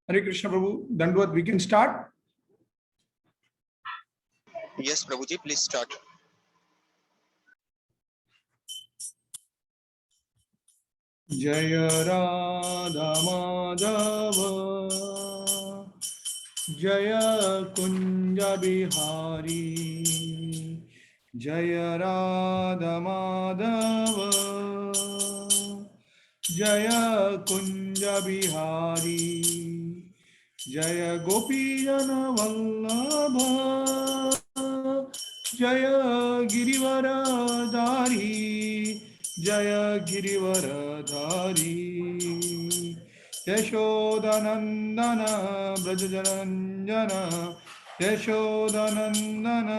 Hare Krishna Prabhu, Dandvat, we can start? Yes, Prabhuji, please start. Jaya Radha Madhava Jaya Kunja Bihari Jaya Radha Madhava Jaya Kunja Bihari Jaya Gopi Jana Vallabha Jaya Girivardhari Jaya Girivardhari Yashodanandana Brajaranjana Yashodanandana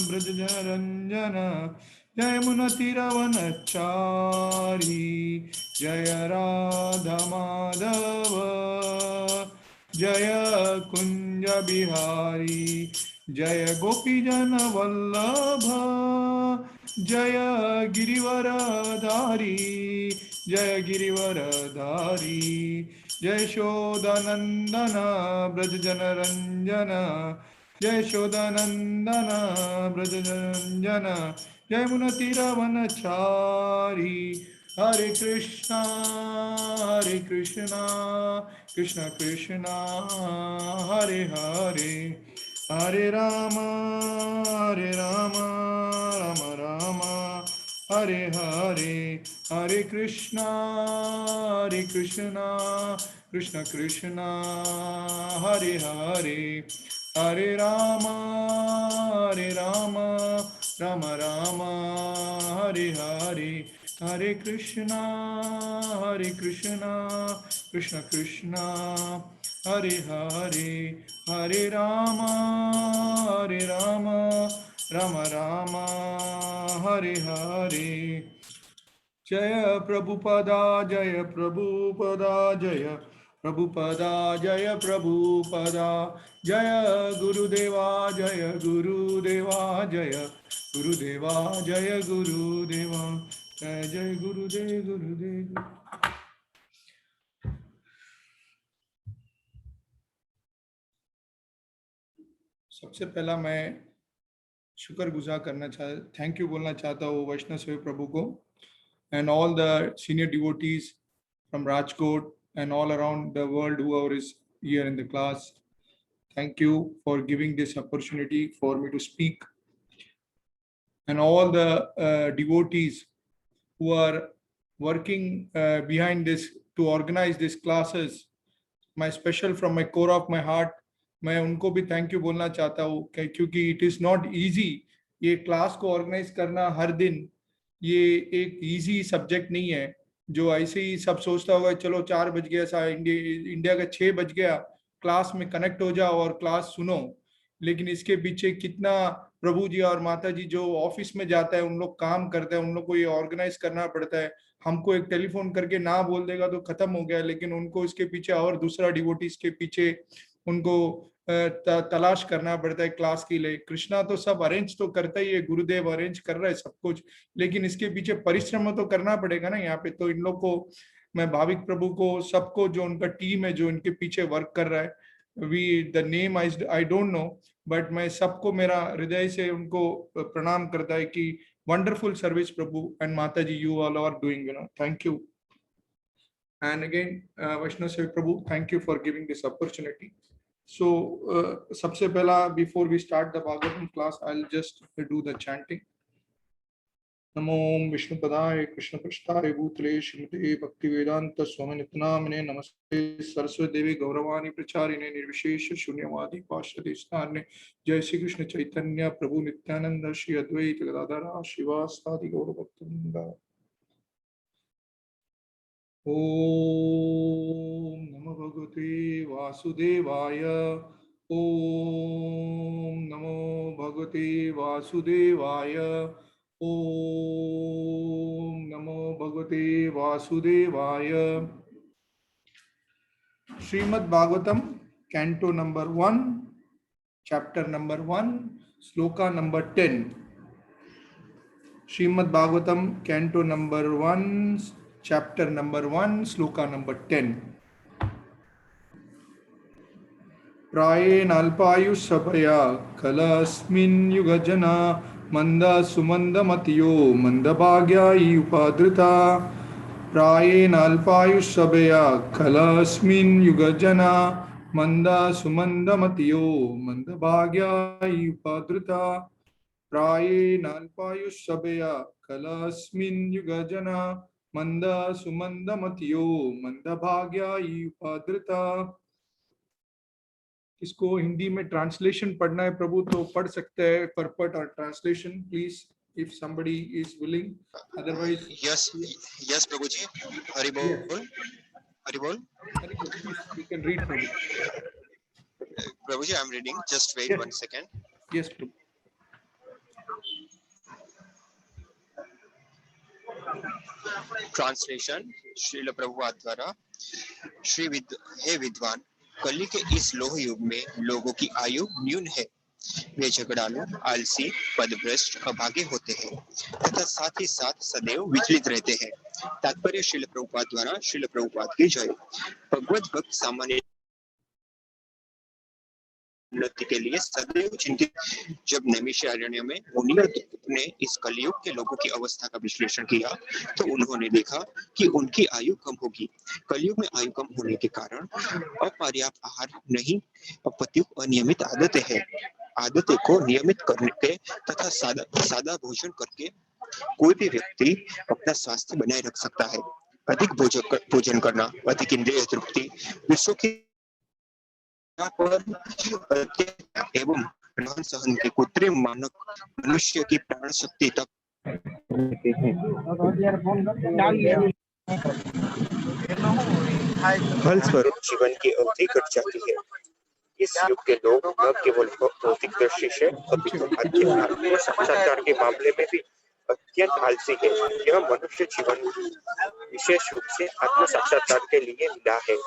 Brajaranjana Jaya Munatiravanachari Jaya Radha Madhava Jaya Kunja Bihari Jaya Gopi Jana Vallabha Jaya Girivardhari Jaya Girivardhari Jaya Shodanandana Brajajanaranjana Jaya Shodanandana Brajajanaranjana Jaya Munatiravanachari Hare Krishna Krishna Krishna Hare Hare Hare Rama Rama Rama Hare Hare Hare Krishna Krishna Krishna Hare Hare Hare Rama Rama Rama Hare Hare Hare Krishna Krishna Krishna Hare Hare Hare Rama Rama Rama Hare Hare Jaya Prabhupada Jaya Prabhupada Jaya Prabhupada Jaya Prabhupada Jaya Gurudeva Jaya Gurudeva Jaya Gurudeva Jaya Gurudeva Jaya Gurudev Gurudev. सबसे पहला मैं शुक्रगुजार करना thank you बोलना चाहता हूँ वैष्णव सेवी प्रभु को and all the senior devotees from Rajkot and all around the world whoever is here in the class. Thank you for giving this opportunity for me to speak. And all the devotees who are working behind this to organize these classes, my special from my core of my heart, मैं उनको भी thank you बोलना चाहता हूँ क्योंकि it is not easy ये class को organise करना हर दिन ये एक इजी सब्जेक्ट नहीं है जो ऐसे ही सब सोचता होगा चलो 4 बज गया इंडिया का 6 बज गया क्लास में कनेक्ट हो जाओ और क्लास सुनो लेकिन इसके पीछे कितना प्रभु जी और माता जी जो ऑफिस में जाता है उन लोग काम करते हैं उन लोग को ये ऑर्गेनाइज करना पड़ता है हमको एक टेलीफोन करके ना बोल देगा तो खत्म हो गया लेकिन उनको इसके पीछे और दूसरा डिवोटीज के पीछे उनको तलाश करना पड़ता है क्लास के लिए कृष्णा तो सब अरेंज तो करता ही है गुरुदेव अरेंज कर रहा है सब कुछ लेकिन इसके पीछे परिश्रम तो करना पड़ेगा ना यहाँ पे तो इन लोग को मैं भाविक प्रभु को सबको जो उनका टीम है जो इनके पीछे वर्क कर रहा है the name I don't know but मैं सबको मेरा हृदय से उनको प्रणाम करता है कि wonderful service Prabhu and Mata ji you all are doing thank you and again Vaishnava Sevi Prabhu thank you for giving this opportunity So, सबसे पहला before we start the Bhagavatam class, I'll just do the chanting. नमो विष्णुपदाय कृष्ण पृष्ठाय भूतले श्रीमते भक्तिवेदांत स्वामी नित्यानामिने नमस्ते सरस्वती देवी गौरवाणी प्रचारिणे निर्विशेष शून्यवादी पार्षदेशतारिणे जय श्री कृष्ण चैतन्य प्रभु नित्यानंद श्री अद्वैत गदाधर शिवासादि गौरभक्तवृंद ओम नमो भगवते वासुदेवाय ओम नमो भगवते वासुदेवाय ओम नमो भगवते वासुदेवाय Shrimad Bhagavatam canto number 1 chapter number 1 shloka number 10 Shrimad Bhagavatam canto number 1 chapter number 1, sloka number 10. प्रायेणाल्पायुष्यपया कलस्मिन् युगजना मंद सुमन्दमतियो मन्दभाग्यायि उपाधृता प्रायेणाल्पायुष्यपया कलस्मिन् युगजना मंद सुमन्दमतियो मन्दभाग्यायि उपाधृता प्रायेणाल्पायुष्यपया कलस्मिन् युगजना मंद सुमन्दमतियो मन्दभाग्यायि उपाधृता। इसको हिंदी में ट्रांसलेशन पढ़ना है प्रभु तो पढ़ सकते हैं परपट और translation please if somebody is willing otherwise Yes, Prabhuji. Hari Bol. Hari Bol. you can read Prabhu. Prabhuji, I'm reading. Just wait Yes. 1 second. Yes Prabhu. Translation Srila Prabhupada द्वारा हे विद्वान, कली के इस लोह युग में लोगों की आयु न्यून है। वे झगड़ालू, आलसी, पदभ्रष्ट, अभागे होते हैं तथा साथ ही साथ सदैव विचलित रहते हैं। तात्पर्य श्रील प्रभुपाद द्वारा श्रील प्रभुपाद की जय। भगवत भक्त सामान्य उन्नति के लिए सदैव चिंतित। जब नैमिषारण्य में मुनियों ने इस कलयुग के लोगों की अवस्था का विश्लेषण किया तो उन्होंने देखा कि उनकी आयु कम होगी। कलयुग में आयु कम होने के कारण अपर्याप्त आहार नहीं, अपत्युक्त अनियमित आदतें हैं। आदतें को नियमित करके तथा सादा भोजन करके कोई भी व्यक्ति अपना स्वास्थ्य बनाए रख सकता है। अधिक भोजन करना, अधिक इंद्रिय तृप्ति, विश्व की पर एवं रहन सहन के कृत्रिम मानक मनुष्य की प्राण शक्ति तक फल स्वरूप जीवन की अवधि घट जाती है। इस युग के लोग न केवल भौतिक दृष्टि से अपितु आध्यात्मिक साक्षात्कार के मामले में भी अत्यंत आलसी है। यह मनुष्य जीवन विशेष रूप से आत्म साक्षात्कार के लिए मिला है।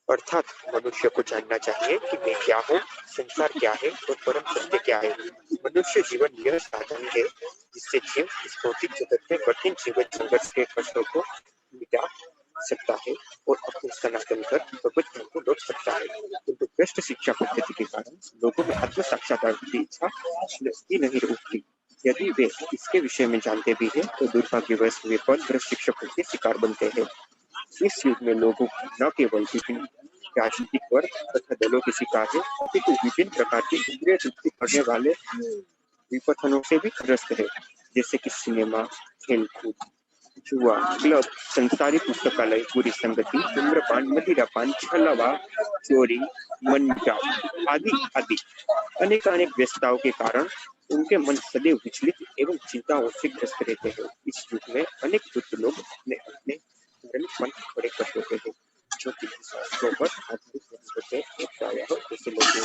अर्थात मनुष्य को जानना चाहिए कि मैं क्या हूँ, संसार क्या है और परम सत्य क्या है। मनुष्य जीवन यह साधन है जिससे जीव इस भौतिक जगत में कठिन जीवन संघर्ष के कष्टों को मिटा सकता है और अपने सनातन कर भगवत ज्ञान को लौट सकता है। किंतु भ्रष्ट शिक्षा पद्धति के कारण लोगों में आत्म साक्षात्कार की इच्छा ही नहीं उठती। यदि वे इसके विषय में जानते भी हैं तो दुर्भाग्यवश वे पद भ्रष्ट शिक्षकों के शिकार बनते हैं। इस युग में लोगों न केवल विभिन्न राजनीतिक वर्ग तथा दलों के शिकार है, अपितु विभिन्न प्रकार की इंद्रिय तृप्ति करने वाले विपथनों से भी ग्रस्त है, जैसे कि सिनेमा, खेलकूद, जुआ, क्लब, संसारी पुस्तकालय, बुरी संगति, धूम्रपान, मदिरापान, छलावा, चोरी, मनमुटाव आदि आदि। अनेक व्यस्तताओं के कारण उनके मन सदैव विचलित एवं चिंताओं से ग्रस्त रहते हैं। इस युग में अनेक बुद्ध लोग अपने मन खड़े कर देते हैं जो कि शास्त्रों पर आधारित नहीं होते हैं। प्रायः ऐसे लोग जो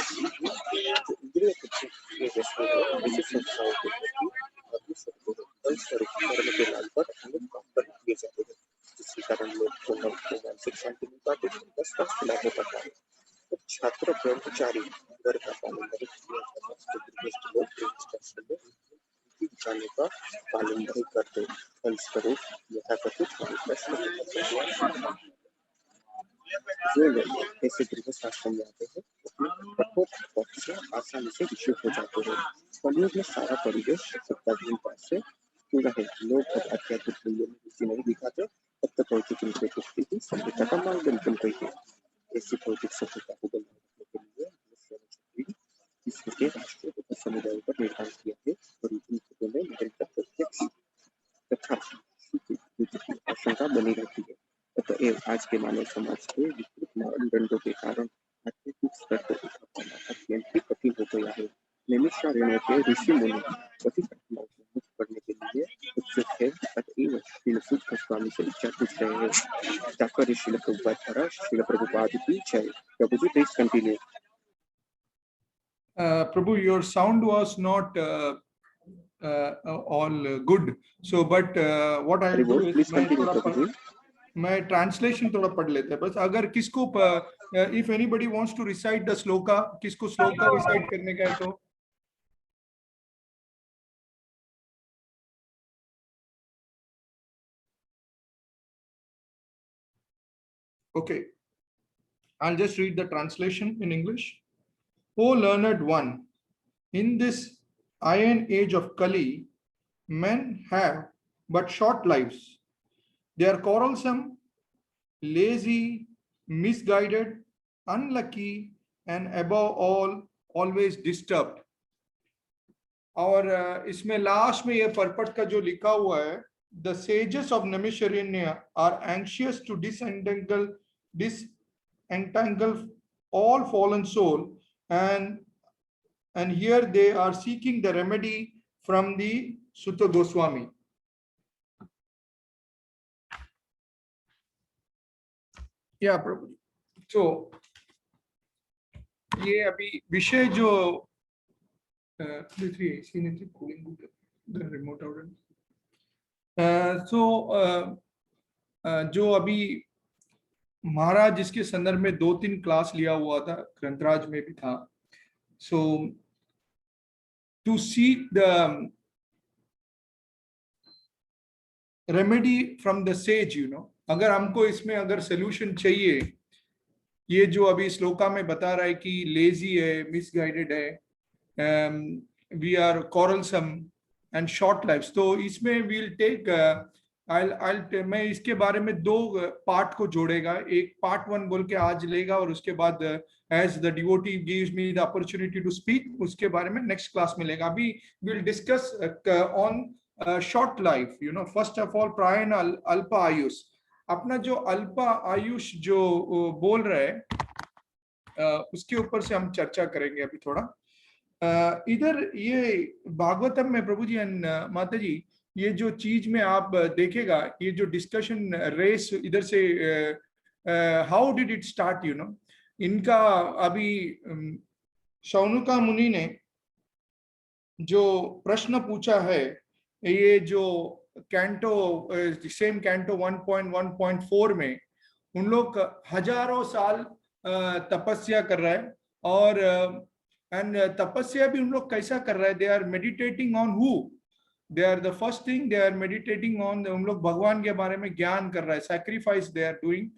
इंद्रिय तृप्ति के व्यस्त हैं, ऐसी संस्थाओं के प्रति फलस्वरूप कर्म के नाम पर अनेक काम कर किए जाते हैं, जिसके कारण लोग को मानसिक शांति मिल पाती है, बस स्वास्थ्य लाभ हो पाता है। छात्र ब्रह्मचारी घर का पालन नहीं किया जाता, जाने का पालन नहीं करते, फलस्वरूप यथाकथित जो लोग ऐसे गृहस्थ आश्रम में आते हैं अपने कठोर पक्ष से आसानी से विचलित हो जाते हैं। कलयुग में सारा परिवेश सत्ताहीनता से पूरा है। लोग अब आध्यात्मिक मूल्यों में रुचि नहीं दिखाते, अब तक भौतिक रूप से ही सभ्यता का मार्गदर्शन बन गई है। ऐसी भौतिक सभ्यता को बनाए रखने के लिए विश्व के राष्ट्रों तथा समुदायों पर निर्भर किया है और इन हितों में निरंतर प्रत्यक्ष तथा आशंका बनी रहती है। अतएव आज के मानव समाज के विस्तृत मानदंडों के कारण आध्यात्मिक स्तर पर उठा पाना अत्यंत ही कठिन हो गया है। नैमिषारण्य के ऋषि मुनि कठिन घटनाओं से मुक्त करने के लिए उत्सुक है। अतएव श्रील सूत गोस्वामी से विचार पूछ रहे हैं। तात्पर्य श्रील प्रभुपाद द्वारा श्रील प्रभुपाद की जय। Prabhu ji please continue. Prabhu, your sound was not all good. So, but what I will do is मैं ट्रांसलेशन थोड़ा पढ़ लेते हैं बस। अगर किसको if anybody wants to recite the shloka, किसको श्लोका रिसाइट करने का है तो Okay, I'll just read the translation in English. O learned one, in this iron age of Kali, men have but short lives. They are quarrelsome, lazy, misguided, unlucky, and above all, always disturbed. और इसमें last में ये purport का जो लिखा हुआ है, the sages of Naimisharanya are anxious to disentangle all fallen soul, and here they are seeking the remedy from the Sutta Goswami. Yeah, Prabhu. So ये अभी विषय जो जो अभी महाराज जिसके संदर्भ में 2-3 क्लास लिया हुआ था, ग्रंथराज में भी था. So to seek the remedy from the sage, you know, अगर हमको इसमें अगर सोल्यूशन चाहिए, ये जो अभी श्लोका में बता रहा है कि लेजी है, मिसगाइडेड है, we are quarrelsome and short lives, तो इसमें we'll take मैं इसके बारे में 2 पार्ट को जोड़ेगा. एक पार्ट 1 बोल के आज लेगा और उसके बाद as the devotee gives me the opportunity to speak, उसके बारे में नेक्स्ट क्लास में लेगा. अभी we'll discuss on short life, you know. first of all, प्रायण अल्प आयुष, अपना जो अल्प आयुष जो बोल रहे हैं उसके ऊपर से हम चर्चा करेंगे अभी थोड़ा. इधर ये भागवतम में प्रभु जी एंड माता जी, ये जो चीज में आप देखेगा, ये जो डिस्कशन रेस इधर से how did it start, you know. इनका अभी शौनका मुनि ने जो प्रश्न पूछा है, ये जो कैंटो सेम कैंटो 1.1.4 में उन लोग हजारों साल तपस्या कर रहे हैं, और एंड तपस्या भी उन लोग कैसा कर रहे हैं, they are meditating on who, they are the first thing they are meditating on, उन लोग भगवान के बारे में ज्ञान कर रहे हैं, सैक्रिफाइस दे आर डूइंग,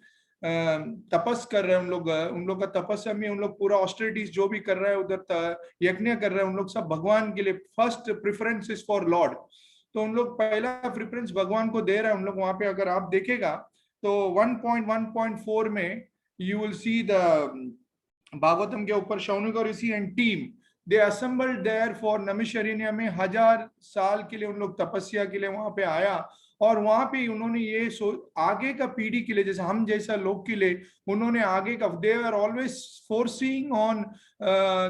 तपस कर रहे हैं उन लोग का तपस्या में उन लोग पूरा ऑस्टेरिटीज जो भी कर रहे हैं, उधर यज्ञ कर रहे हैं, उन लोग सब भगवान के लिए. First preference is for Lord, तो उन लोग पहला प्रेफरेंस भगवान को दे रहे हैं उन लोग. वहां पे अगर आप देखेगा तो 1.1.4 में you will see the Bhagavatam के ऊपर Shaunaka Rishi and team, they assembled there for Naimisharanya में 1000 साल के लिए उन लोग तपस्या के लिए वहां पे आया, और वहां पे उन्होंने ये आगे का पीढ़ी के लिए, जैसे हम जैसा लोग के लिए उन्होंने आगे का, they are always foreseeing on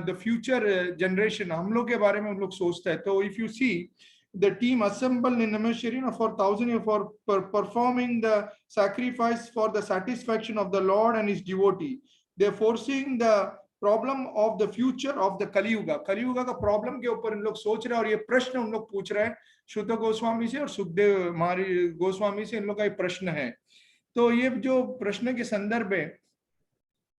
the future generation, हम लोग के बारे में हम लोग सोचते हैं. तो if you see the team assembled in Naimisharanya for 1000 years for performing the sacrifice for the satisfaction of the Lord and his devotee. They are foreseeing the problem of the future of the Kali Yuga. Kali Yuga का problem के ऊपर इन लोग सोच रहे हैं, और ये प्रश्न उन लोग पूछ रहे हैं शुद्ध गोस्वामी से और सुखदेव महाराज गोस्वामी से. इन लोग का ये प्रश्न है. तो ये जो प्रश्न के संदर्भ में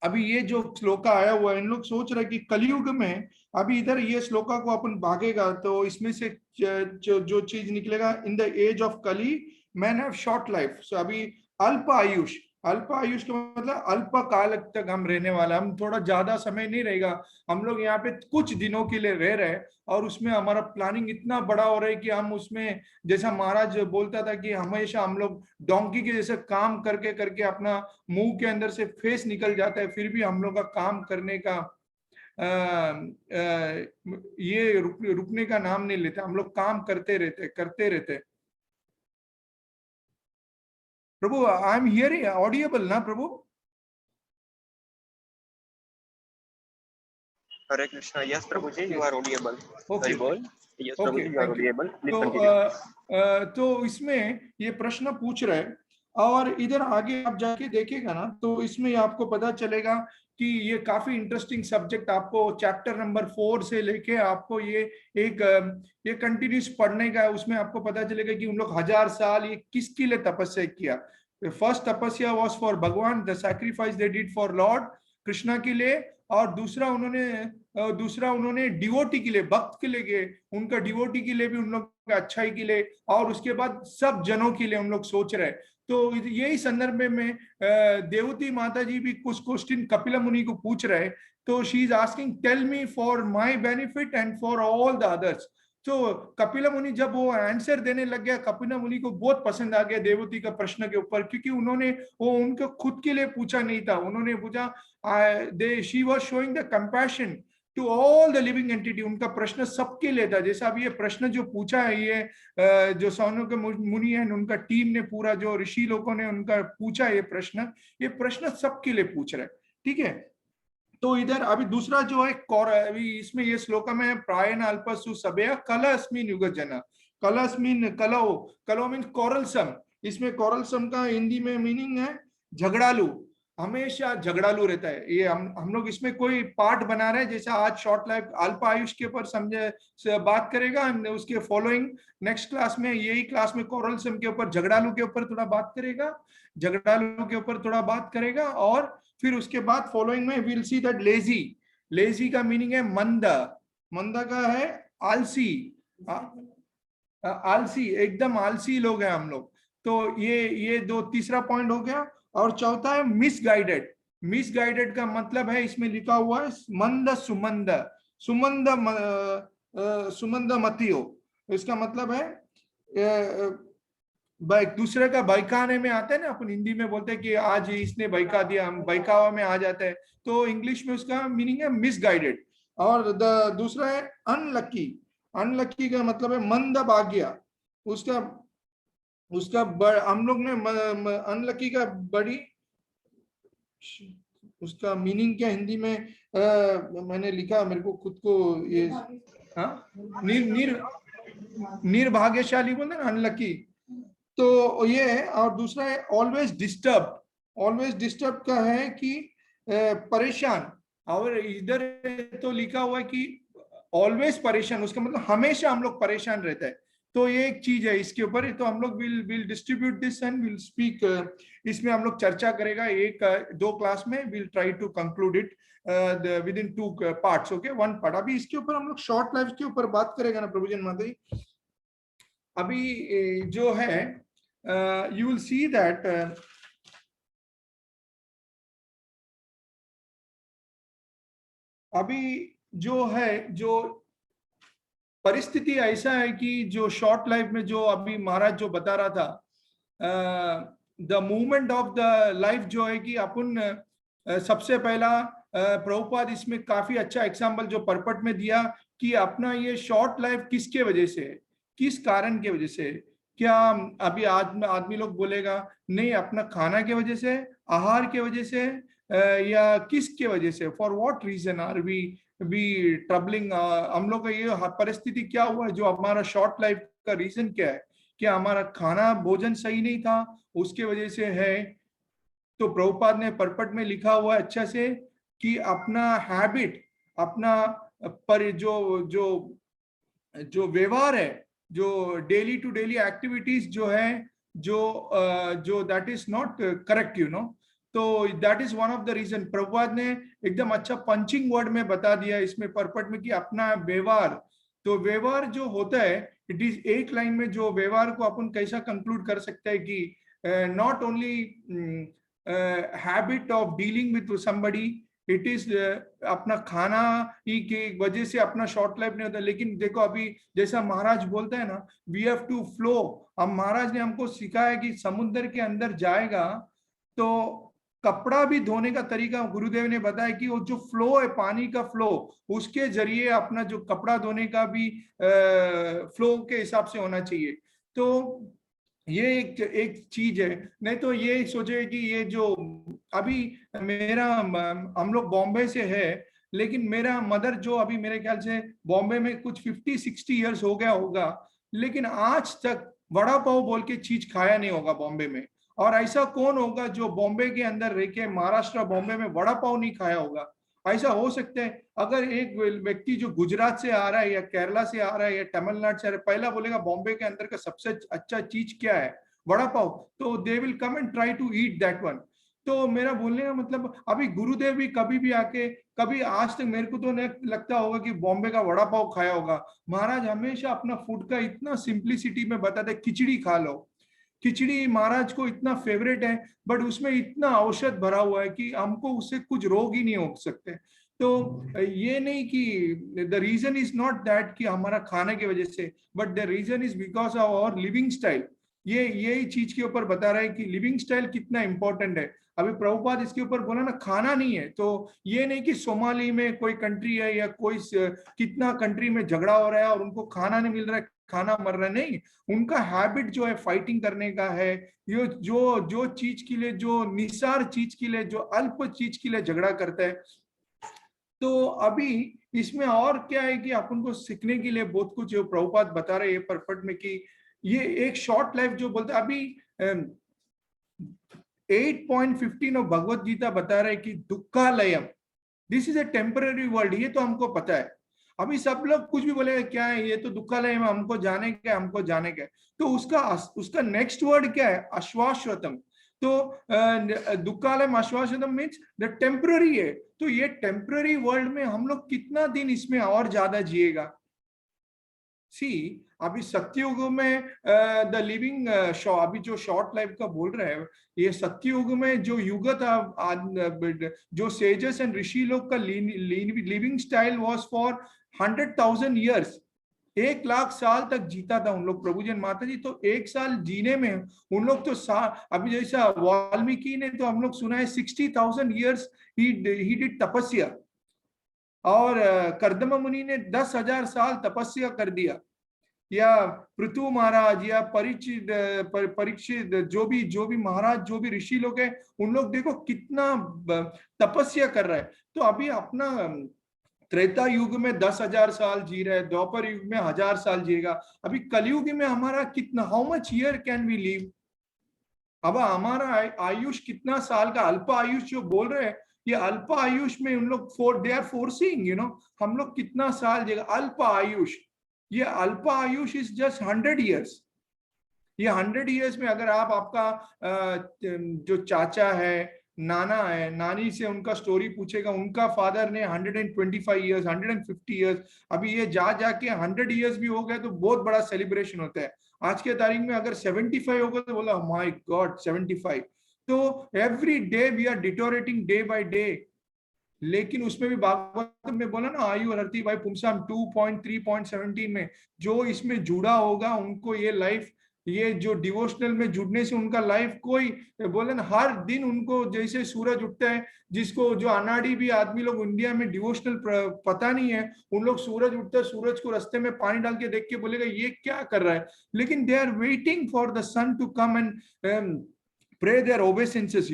अभी ये जो श्लोका आया हुआ है, इन लोग सोच रहे कि कलयुग में अभी इधर ये श्लोका को अपन भागेगा तो इसमें से जो चीज निकलेगा, इन द एज ऑफ कली मैन हैव शॉर्ट लाइफ. सो अभी अल्प आयुष का मतलब अल्प काल तक हम रहने वाला, हम थोड़ा ज्यादा समय नहीं रहेगा, हम लोग यहाँ पे कुछ दिनों के लिए रह रहे हैं, और उसमें हमारा प्लानिंग इतना बड़ा हो रहा है कि हम उसमें, जैसा महाराज बोलता था कि हमेशा हम लोग डोंकी के जैसे काम करके करके अपना मुंह के अंदर से फेस निकल जाता है, फिर भी हम लोग का काम करने का ये रुकने का नाम नहीं लेता, हम लोग काम करते रहते. Prabhu, I am hearing audible ना Prabhu? Hare Krishna. Yes Prabhu ji, you are audible. Okay बोल. Yes Prabhu ji, you are audible. तो इसमें ये प्रश्न पूछ रहे हैं, और इधर आगे आप जाके देखेगा ना तो इसमें आपको पता चलेगा कि ये काफी इंटरेस्टिंग सब्जेक्ट आपको चैप्टर नंबर 4 से लेके आपको ये कंटिन्यूस पढ़ने का है. उसमें आपको पता चलेगा कि उन लोग 1000 साल ये किसके लिए तपस्या किया. फर्स्ट तपस्या वाज फॉर भगवान, the sacrifice they did for Lord Krishna के लिए, और दूसरा उन्होंने डिवोटी के लिए, भक्त के लिए, उनका डिवोटी के लिए भी उन लोग का अच्छाई के लिए, और उसके बाद सब जनों के लिए हम लोग सोच रहे हैं। तो यही संदर्भ में देवती माता जी भी कुछ क्वेश्चन कपिल मुनि को पूछ रहे। तो she is asking, tell me for my benefit and for all the others. तो कपिल मुनि जब वो आंसर देने लग गया, कपिल मुनि को बहुत पसंद आ गया देवती का प्रश्न के ऊपर, क्योंकि उन्होंने वो उनको खुद के लिए पूछा नहीं था, उन्होंने पूछा, she was showing the compassion to all the living entity. उनका प्रश्न सबके लिए था। जैसा अब ये प्रश्न जो पूछा है, ये जो सौनक मुनि है, उनका टीम ने, पूरा जो ऋषि लोगों ने उनका पूछा ये प्रश्न सबके लिए पूछ रहे, ठीक है। तो इधर अभी दूसरा जो है अभी इसमें ये श्लोक में प्रायण अल्पसु सबया कलस्मिन युगजन, कलस्मिन कलो मीन कोरलसम। इसमें कोरलसम का हिंदी में मीनिंग है झगड़ालू, हमेशा झगड़ालू रहता है। ये हम लोग इसमें कोई पार्ट बना रहे हैं, जैसा आज शॉर्ट लाइफ अल्प आयुष के ऊपर समझे बात करेगा, उसके फॉलोइंग नेक्स्ट क्लास में, यही क्लास में कोरलसम के ऊपर, झगड़ालू के ऊपर थोड़ा बात करेगा, झगड़ालू के ऊपर थोड़ा बात करेगा। और फिर उसके बाद फॉलोइंग में will see that lazy, lazy का मीनिंग है मंदा, मंदा का है आलसी, आलसी, एकदम आलसी लोग हैं हम लोग। तो ये दो, तीसरा पॉइंट हो गया। और चौथा है मिसगाइडेड। मिसगाइडेड का मतलब है, इसमें लिखा हुआ है मंद सुमंद, सुमंद सुमंद मतियो। इसका मतलब है दूसरे का बहकाने में आता है ना, अपन हिंदी में बोलते हैं कि आज इसने बहका दिया, हम बहकावा में आ जाते हैं। तो इंग्लिश में उसका मीनिंग है मिसगाइडेड। और दूसरा है अनलकी, अनलकी का मतलब है मंद भाग्य। उसका हम लोग ने अनलकी का बड़ी, उसका मीनिंग क्या हिंदी में, मैंने लिखा मेरे को खुद को ये, हाँ, निर्भाग्यशाली बोलते ना, अनलकी। तो ये है। और दूसरा है ऑलवेज डिस्टर्ब, ऑलवेज डिस्टर्ब का है कि परेशान। और इधर तो लिखा हुआ है कि ऑलवेज परेशान, उसका मतलब हमेशा हम लोग परेशान रहते हैं। तो ये एक चीज है इसके ऊपर। तो हम लोग will distribute this and will speak, इसमें हम लोग चर्चा करेगा एक दो क्लास में। Will try to conclude it within 2 parts, okay, 1 part. अभी इसके ऊपर हम लोग शॉर्ट लाइफ के ऊपर बात करेगा ना प्रभुजन माता जी। अभी जो है you will see that अभी जो है, जो परिस्थिति ऐसा है कि जो शॉर्ट लाइफ में जो अभी महाराज जो बता रहा था, the movement of the life जो है कि अपन सबसे पहला प्रभुपाद इसमें काफी अच्छा एग्जाम्पल जो परपट में दिया कि अपना ये शॉर्ट लाइफ किसके वजह से है, किस कारण के वजह से। क्या अभी आदमी लोग बोलेगा नहीं, अपना खाना के वजह से, आहार के वजह से, या किसके वजह से, for what reason are we troubling. हम लोग का ये परिस्थिति क्या हुआ है, जो हमारा शॉर्ट लाइफ का रीजन क्या है? क्या हमारा खाना भोजन सही नहीं था, उसके वजह से है? तो प्रभुपाद ने परपट में लिखा हुआ है अच्छा से कि अपना हैबिट, अपना पर जो जो व्यवहार है, जो डेली टू डेली एक्टिविटीज जो है, जो that is not correct, you know. तो that is one of the reason. Prabhupada ने एकदम अच्छा पंचिंग वर्ड में बता दिया इसमें परपट में कि अपना व्यवहार। तो व्यवहार जो होता है, इट इज एक लाइन में जो व्यवहार को अपन कैसा कंक्लूड कर सकते हैं कि not only habit of dealing with somebody, it is अपना खाना ही की वजह से अपना शॉर्ट लाइफ नहीं होता। लेकिन देखो अभी जैसा महाराज बोलते हैं ना, वी हैव टू फ्लो। अब महाराज ने हमको सिखाया कि समुद्र के अंदर जाएगा तो कपड़ा भी धोने का तरीका गुरुदेव ने बताया कि वो जो फ्लो है, पानी का फ्लो, उसके जरिए अपना जो कपड़ा धोने का भी फ्लो के हिसाब से होना चाहिए। तो ये एक चीज है। नहीं तो ये सोचे कि ये जो अभी मेरा, हम लोग बॉम्बे से है, लेकिन मेरा मदर जो अभी मेरे ख्याल से बॉम्बे में कुछ 50-60 इयर्स हो गया होगा, लेकिन आज तक वड़ा पाव बोल के चीज खाया नहीं होगा बॉम्बे में। और ऐसा कौन होगा जो बॉम्बे के अंदर रह के, महाराष्ट्र बॉम्बे में वड़ा पाव नहीं खाया होगा? ऐसा हो सकता है? अगर एक व्यक्ति जो गुजरात से आ रहा है या केरला से आ रहा है या तमिलनाडु से आ रहा है, पहला बोलेगा बॉम्बे के अंदर का सबसे अच्छा चीज क्या है, वड़ा पाव, तो they will come and try to eat that one. तो मेरा बोलने का मतलब, अभी गुरुदेव भी कभी भी आके, कभी आज तक मेरे को तो नहीं लगता होगा कि बॉम्बे का वड़ा पाव खाया होगा। महाराज हमेशा अपना फूड का इतना सिंप्लिसिटी में बताते, खिचड़ी खा लो। खिचड़ी महाराज को इतना फेवरेट है, बट उसमें इतना औषध भरा हुआ है कि हमको उससे कुछ रोग ही नहीं हो सकते। तो ये नहीं कि the reason is not that कि हमारा खाने की वजह से, but the reason is because of our living style. ये यही चीज के ऊपर बता रहा है कि लिविंग स्टाइल कितना इंपॉर्टेंट है। अभी प्रभुपाद इसके ऊपर बोला ना, खाना नहीं है, तो ये नहीं कि सोमाली में कोई कंट्री है या कोई कितना कंट्री में झगड़ा हो रहा है और उनको खाना नहीं मिल रहा है, खाना मर रहा है, नहीं। उनका हैबिट जो है फाइटिंग करने का है, ये जो जो चीज के लिए, जो निसार चीज के लिए, जो अल्प चीज के लिए झगड़ा करता है। तो अभी इसमें और क्या है कि अपन को सीखने के लिए बहुत कुछ प्रभुपाद बता रहे हैं परफेक्ट में, कि ये एक शॉर्ट लाइफ जो बोलते अभी 8.15 ऑफ भगवत गीता बता रहे कि दुखालयम, this is a temporary world, ये तो हमको पता है। अभी सब लोग कुछ भी बोलेगा क्या है ये तो दुखालय में, हमको जाने क्या, हमको जाने क्या। तो उसका उसका नेक्स्ट वर्ड क्या है, अश्वाश्वतम। तो दुखालय अश्वाश्वतम मीन्स द टेम्पररी है। तो ये टेम्पररी वर्ल्ड में हम लोग कितना दिन इसमें और ज्यादा जिएगा। सी, अभी सत्ययुग में द लिविंग अभी जो शॉर्ट लाइफ का बोल रहे हैं, ये सत्ययुग में जो युग था, जो सेजेस एंड ऋषि लोग का living style was for 100,000 years. 1 lakh साल तक जीता था उन लोग, प्रभुजन माता जी। तो 1 साल जीने में उन लोग तो अभी जैसा वाल्मीकि ने तो हम लोग सुना है 60,000 ईयर्स ही डिड तपस्या, और कर्दम मुनि ने 10,000 साल तपस्या कर दिया, या पृथु महाराज या परीक्षित, जो भी महाराज, जो भी ऋषि लोग हैं, उन लोग देखो कितना तपस्या कर रहे हैं। तो अभी अपना त्रेता युग में 10,000 साल जी रहे, द्वापर युग में 1,000 साल जिएगा। अभी कलयुग में हमारा कितना, how much year can we live. अब हमारा आयुष कितना साल का, अल्प आयुष जो बोल रहे हैं, ये अल्प आयुष में उन लोग दे आर फोर्सिंग, हम लोग कितना साल जिएगा अल्प आयुष। ये अल्प आयुष इज जस्ट 100 ईयर्स। ये 100 ईयर्स में अगर आप आपका जो चाचा है, नाना है, नानी से उनका स्टोरी पूछेगा, उनका फादर ने 125 ईयर्स, 150 ईयर्स, अभी ये जा जाके 100 ईयर्स भी हो गए तो बहुत बड़ा सेलिब्रेशन होता है। आज के तारीख में अगर 75 होगा तो बोला माय गॉड 75। तो every day we are deteriorating day by day. लेकिन उसमें भी भागवत में बोला ना, आयु हरती भाई पुमसाम 2.3.17 में, जो इसमें जुड़ा होगा उनको ये लाइफ, ये जो डिवोशनल में जुड़ने से उनका लाइफ कोई बोले ना, हर दिन उनको जैसे सूरज उठता है, जिसको जो अनाड़ी भी आदमी लोग इंडिया में डिवोशनल पता नहीं है, उन लोग सूरज उठता है, सूरज को रास्ते में पानी डाल के देख के बोलेगा ये क्या कर रहा है, लेकिन they are waiting for the sun to come and pray their obeisances,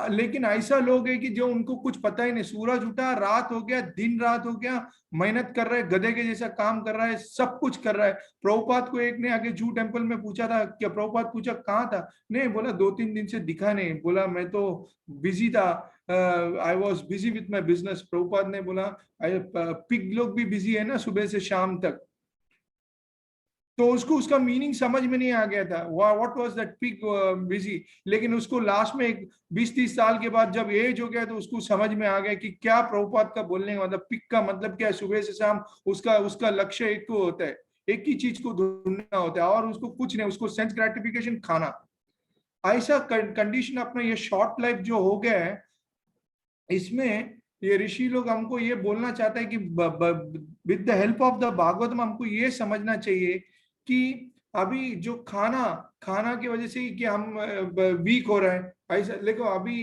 लेकिन ऐसा लोग है कि जो उनको कुछ पता ही नहीं, सूरज उठा, रात हो गया, दिन रात हो गया, मेहनत कर रहा है, गधे के जैसा काम कर रहा है, सब कुछ कर रहा है। प्रभुपाद को एक ने आगे जू टेम्पल में पूछा था, क्या प्रभुपाद पूछा कहाँ था, नहीं बोला 2-3 दिन से दिखा नहीं, बोला मैं तो बिजी था, I was busy with my business. Prabhupada ने बोला पिग लोग भी बिजी है ना सुबह से शाम तक। तो उसको उसका मीनिंग समझ में नहीं आ गया था, what was that pig busy. लेकिन उसको लास्ट में 20-30 साल के बाद जब एज हो गया तो उसको समझ में आ गया कि क्या प्रभुपाद का बोलने का मतलब, पिग का मतलब क्या है, सुबह से शाम उसका उसका लक्ष्य एक को होता है, एक ही चीज को ढूंढना होता है, और उसको कुछ नहीं, उसको सेंस ग्रेटिफिकेशन खाना। ऐसा कंडीशन अपना ये शॉर्ट लाइफ जो हो गया है, इसमें ये ऋषि लोग हमको ये बोलना चाहता है कि with the help of the Bhagavatam हमको ये समझना चाहिए कि अभी जो खाना खाना की वजह से कि हम वीक हो रहे हैं ऐसा। देखो अभी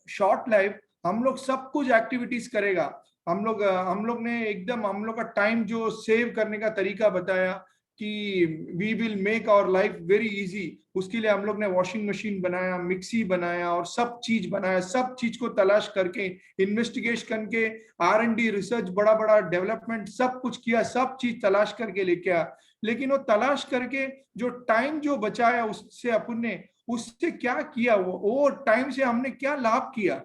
शॉर्ट लाइफ, हम लोग सब कुछ एक्टिविटीज करेगा, हम लोग ने एकदम हम लोग का टाइम जो सेव करने का तरीका बताया कि we will make our life very easy. उसके लिए हम लोग ने वॉशिंग मशीन बनाया, मिक्सी बनाया, और सब चीज बनाया, सब चीज को तलाश करके, इन्वेस्टिगेशन करके, R&D रिसर्च, बड़ा बड़ा डेवलपमेंट, सब कुछ किया, सब चीज तलाश करके लेके आया। लेकिन वो तलाश करके जो टाइम जो बचाया उससे अपन ने उससे क्या किया, वो टाइम से हमने क्या लाभ किया।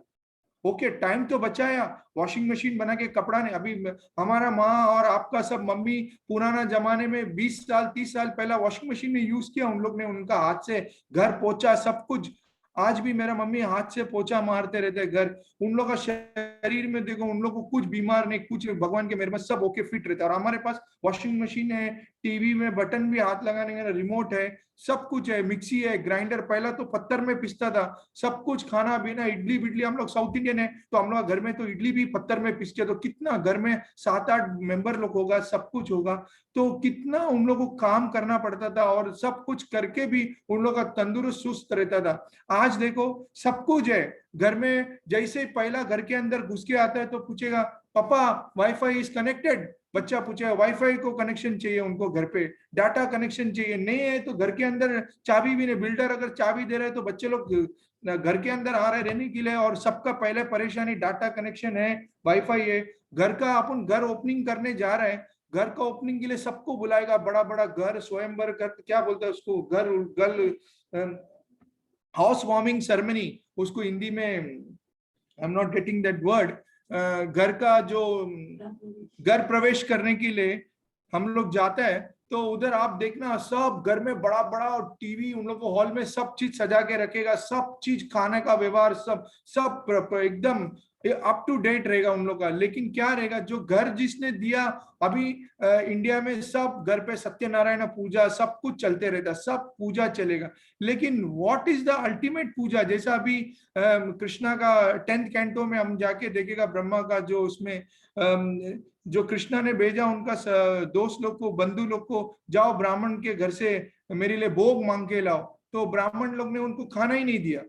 ओके, टाइम तो बचाया, वॉशिंग मशीन बना के कपड़ा ने, अभी हमारा माँ और आपका सब मम्मी पुराना जमाने में 20 साल 30 साल पहला वॉशिंग मशीन ने यूज किया उन लोग ने, उनका हाथ से घर पोछा सब कुछ। आज भी मेरा मम्मी हाथ से पोछा मारते रहते घर। उन लोग का शरीर में देखो, उन लोग को कुछ बीमार नहीं, कुछ भगवान के मेरे में सब ओके फिट रहता है। और हमारे पास वॉशिंग मशीन है, टीवी में बटन भी हाथ लगाने का रिमोट है, सब कुछ है, मिक्सी है, ग्राइंडर। पहला तो पत्थर में पिसता था सब कुछ, खाना पीना, इडली बिडली। हम लोग साउथ इंडियन है तो हम लोग घर में तो इडली भी पत्थर में पिसते, तो कितना घर में 7-8 मेंबर लोग होगा, सब कुछ होगा, तो कितना उन लोगों को काम करना पड़ता था। और सब कुछ करके भी उन लोग का तंदुरुस्त सुस्त रहता था। आज देखो सब कुछ है घर में। जैसे पहला घर के अंदर घुस के आता है तो पूछेगा पापा वाईफाई इज कनेक्टेड, बच्चा पूछेगा वाईफाई को कनेक्शन चाहिए उनको, घर पे डाटा कनेक्शन चाहिए। नहीं है तो घर के अंदर चाबी भी नहीं, बिल्डर अगर चाबी दे रहे हैं तो बच्चे लोग घर के अंदर आ रहे रहने के लिए। और सबका पहले परेशानी डाटा कनेक्शन है, वाईफाई है। घर का अपन घर ओपनिंग करने जा रहे हैं, घर का ओपनिंग के लिए सबको बुलाएगा, बड़ा बड़ा घर स्वयंवर कर, क्या बोलते हैं उसको, घर गल हाउस वार्मिंग सेरेमनी उसको हिंदी में, I am not getting that word. घर का जो घर प्रवेश करने के लिए हम लोग जाते हैं तो उधर आप देखना सब घर में बड़ा बड़ा और टीवी, उन लोग को हॉल में सब चीज सजा के रखेगा, सब चीज खाने का व्यवहार सब सब एकदम अप टू डेट रहेगा उन लोग का। लेकिन क्या रहेगा, जो घर जिसने दिया, अभी इंडिया में सब घर पे सत्यनारायण पूजा सब कुछ चलते रहता, सब पूजा चलेगा। लेकिन व्हाट इज द अल्टीमेट पूजा, जैसा अभी कृष्णा का 10th कैंटो में हम जाके देखेगा, ब्रह्मा का जो उसमें जो कृष्णा ने भेजा उनका दोस्त लोग को, बंधु लोग को, जाओ ब्राह्मण के घर से मेरे लिए भोग मांग के लाओ, तो ब्राह्मण लोग ने उनको खाना ही नहीं दिया।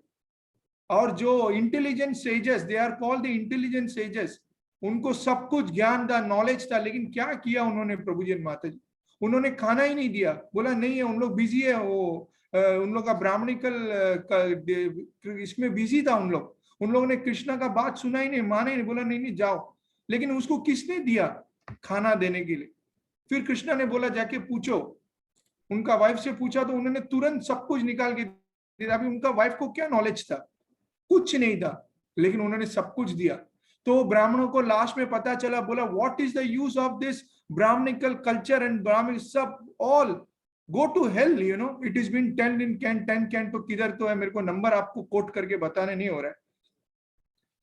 और जो intelligent sages, they are called the intelligent sages, उनको सब कुछ ज्ञान था, नॉलेज था, लेकिन क्या किया उन्होंने प्रभु जी माता जी, उन्होंने खाना ही नहीं दिया। बोला नहीं है, उन लोग बिजी है, वो उन लोग का ब्राह्मणिकल इसमें बिजी था उन लोगों ने कृष्णा का बात सुना ही नहीं, माना ही नहीं, बोला नहीं नहीं जाओ। लेकिन उसको किसने दिया खाना देने के लिए? फिर कृष्णा ने बोला जाके पूछो, उनका वाइफ से पूछा तो उन्होंने तुरंत सब कुछ निकाल के दिया। अभी उनका वाइफ को क्या नॉलेज था, कुछ नहीं था, लेकिन उन्होंने सब कुछ दिया। तो ब्राह्मणों को लास्ट में पता चला, बोला what is the use of this brahmanical culture and Brahmin सब all go to hell, you know, it is been 10 can तो किधर तो है, मेरे को नंबर आपको कोट करके बताने नहीं हो रहा है।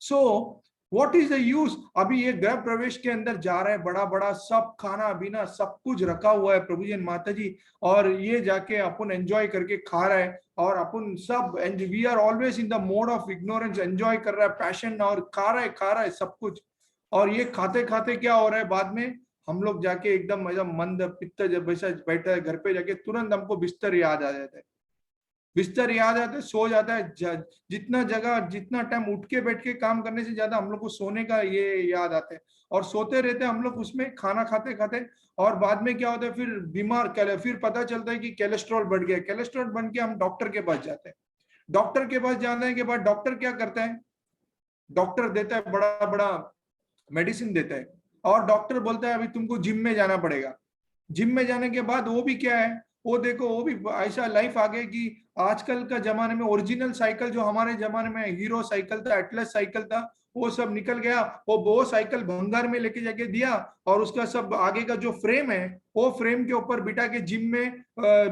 So what is the use? अभी ये गृह प्रवेश के अंदर जा रहा है, बड़ा बड़ा सब खाना पीना सब कुछ रखा हुआ है प्रभु जी माता जी, और ये जाके अपन एंजॉय करके खा रहा है। और अपन सब we are always in the mode of ignorance, enjoy कर रहा है पैशन, और खा रहा है सब कुछ। और ये खाते खाते क्या हो रहा है, बाद में हम लोग जाके एकदम मंद पित्त जब वैसा बैठा है घर पे जाके, तुरंत हमको बिस्तर याद आ जाता है, बिस्तर याद आता है, सो जाता है। जितना जगह जितना टाइम उठ के बैठ के काम करने से ज्यादा हम लोग को सोने का ये याद आता है, और सोते रहते हैं हम लोग उसमें खाना खाते खाते। और बाद में क्या होता है, फिर बीमार, फिर पता चलता है कि कोलेस्ट्रॉल बढ़ गया। कोलेस्ट्रॉल बन के हम डॉक्टर के पास जाते हैं। डॉक्टर के पास जाने के बाद डॉक्टर क्या करता है, डॉक्टर देता है बड़ा बड़ा मेडिसिन देता है, और डॉक्टर बोलता है अभी तुमको जिम में जाना पड़ेगा। जिम में जाने के बाद वो भी क्या है, वो देखो वो भी ऐसा लाइफ आ गया कि आजकल का जमाने में ओरिजिनल साइकिल जो हमारे जमाने में हीरो साइकिल था, एटलस साइकिल था, वो सब निकल गया। वो साइकिल भंगार में लेके जाके दिया, और उसका सब आगे का जो फ्रेम है वो फ्रेम के ऊपर बिठा के जिम में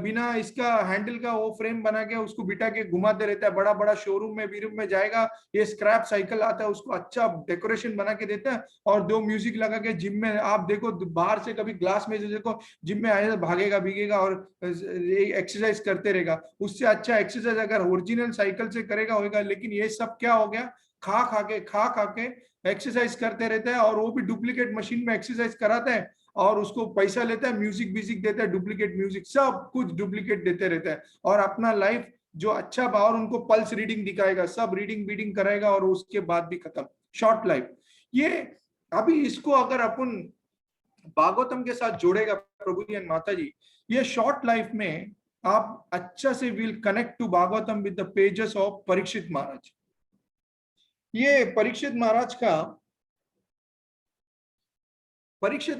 बिना इसका हैंडल का वो फ्रेम बना के उसको बिठा के घुमाते रहता है। बड़ा बड़ा शोरूम में वीरूम में जाएगा, ये स्क्रैप साइकिल आता है, उसको अच्छा डेकोरेशन बना के देता है, और दो म्यूजिक लगा के जिम में आप देखो, बाहर से कभी ग्लास में से देखो, जिम में आए भागेगा भीगेगा और एक्सरसाइज करते रहेगा। उससे अच्छा एक्सरसाइज अगर ओरिजिनल साइकिल से करेगा होगा। लेकिन ये सब क्या हो गया, खा खा के एक्सरसाइज करते रहता है, और वो भी डुप्लीकेट मशीन में एक्सरसाइज कराता है, और उसको पैसा लेता है, म्यूजिक म्यूजिक देता है, डुप्लीकेट म्यूजिक सब कुछ डुप्लीकेट देते रहता है। और अपना लाइफ जो अच्छा और उनको पल्स रीडिंग दिखाएगा, सब रीडिंग बीडिंग कराएगा, और उसके बाद भी खत्म, शॉर्ट लाइफ। ये अभी इसको अगर अपन भागवतम के साथ जोड़ेगा प्रभु जी एंड माता जी, ये शॉर्ट लाइफ में आप अच्छा से will connect to Bhagavatam with the pages of Parikshit Maharaj. ये परीक्षित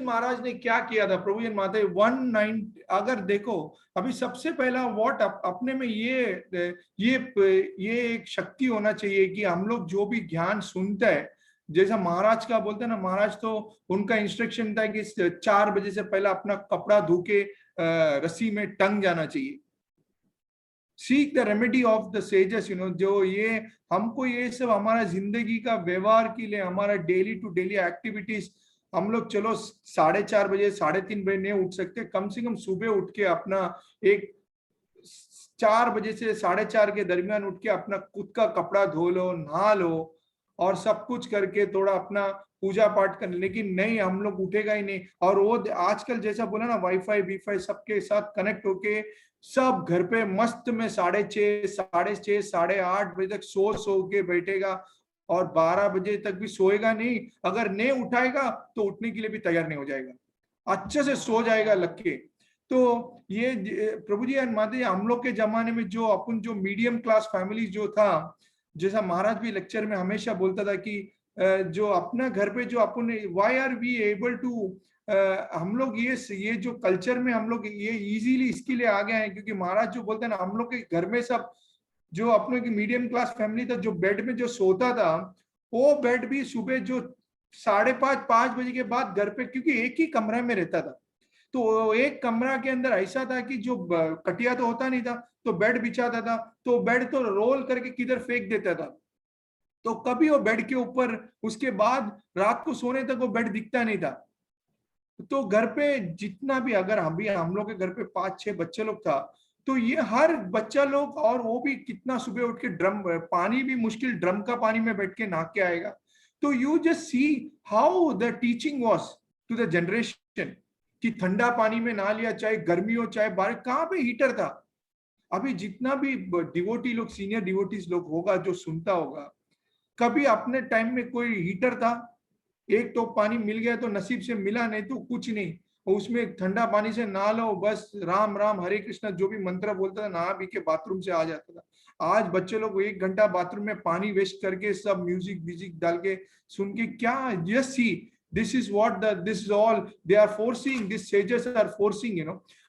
महाराज ने क्या किया था प्रभु जी माता 19, अगर देखो अभी सबसे पहला व्हाट अपने में ये एक शक्ति होना चाहिए कि हम लोग जो भी ज्ञान सुनते हैं, जैसा महाराज का बोलते हैं ना, महाराज तो उनका इंस्ट्रक्शन था कि 4 बजे से पहले अपना कपड़ा धो के रस्सी में टंग जाना चाहिए। Seek the remedy of the sages, जो ये हमको ये सब हमारा जिंदगी का व्यवहार के लिए, हमारा डेली टू डेली एक्टिविटीज, हम लोग चलो 4:30 बजे 3:30 बजे नहीं उठ सकते, कम से कम सुबह उठ के अपना एक 4 बजे से 4:30 के दरमियान उठ के अपना खुद का कपड़ा धो लो, नहा लो और सब कुछ करके थोड़ा अपना पूजा पाठ करने। लेकिन नहीं, हम लोग उठेगा ही नहीं। और वो आजकल जैसा बोला ना, वाईफाई वीफाई सबके साथ कनेक्ट होके सब घर पे मस्त में 6:30 6:30 8:30 बजे तक सो के बैठेगा और 12 बजे तक भी सोएगा नहीं। अगर नहीं उठाएगा तो उठने के लिए भी तैयार नहीं हो जाएगा, अच्छे से सो जाएगा लग के। तो ये प्रभु जी एंड माता जी, हम लोग के जमाने में जो अपन जो मीडियम क्लास फैमिली जो था, जैसा महाराज भी लेक्चर में हमेशा बोलता था कि जो अपना घर पे जो अपन, why are we able to, हम लोग ये जो कल्चर में हम लोग ये इजीली इसके लिए आ गए हैं क्योंकि महाराज जो बोलते हैं ना, हम लोग के घर में सब जो अपने की मीडियम क्लास फैमिली था, जो बेड में जो सोता था, वो बेड भी सुबह जो 5:30 5 बजे के बाद घर पे, क्योंकि एक ही कमरा में रहता था, तो एक कमरा के अंदर ऐसा था कि जो कटिया तो होता नहीं था, तो बेड बिछाता था, तो बेड तो रोल करके किधर फेंक देता था, तो कभी वो बेड के ऊपर उसके बाद रात को सोने तक वो बेड दिखता नहीं था। तो घर पे जितना भी, अगर हम लोग के घर पे 5-6 बच्चे लोग था, तो ये हर बच्चा लोग, और वो भी कितना सुबह उठ के ड्रम पानी भी मुश्किल, ड्रम का पानी में बैठ के नहा के आएगा। तो you just see how the teaching was to the generation कि ठंडा पानी में नहा लिया, चाहे गर्मी हो चाहे बारिश, कहाँ पे हीटर था। अभी जितना भी डिवोटी लोग, सीनियर डिवोटीज लोग होगा जो सुनता होगा, कभी अपने टाइम में कोई हीटर था? एक तो पानी मिल गया तो नसीब से मिला, नहीं तो कुछ नहीं। उसमें ठंडा पानी से नहा लो, बस राम राम हरे कृष्णा जो भी मंत्र बोलता था, नहा भी के बाथरूम से आ जाता था। आज बच्चे लोग 1 घंटा बाथरूम में पानी वेस्ट करके सब म्यूजिक व्यूजिक डाल के सुन के क्या, just see this is what this is all they are forcing, this sages are forcing.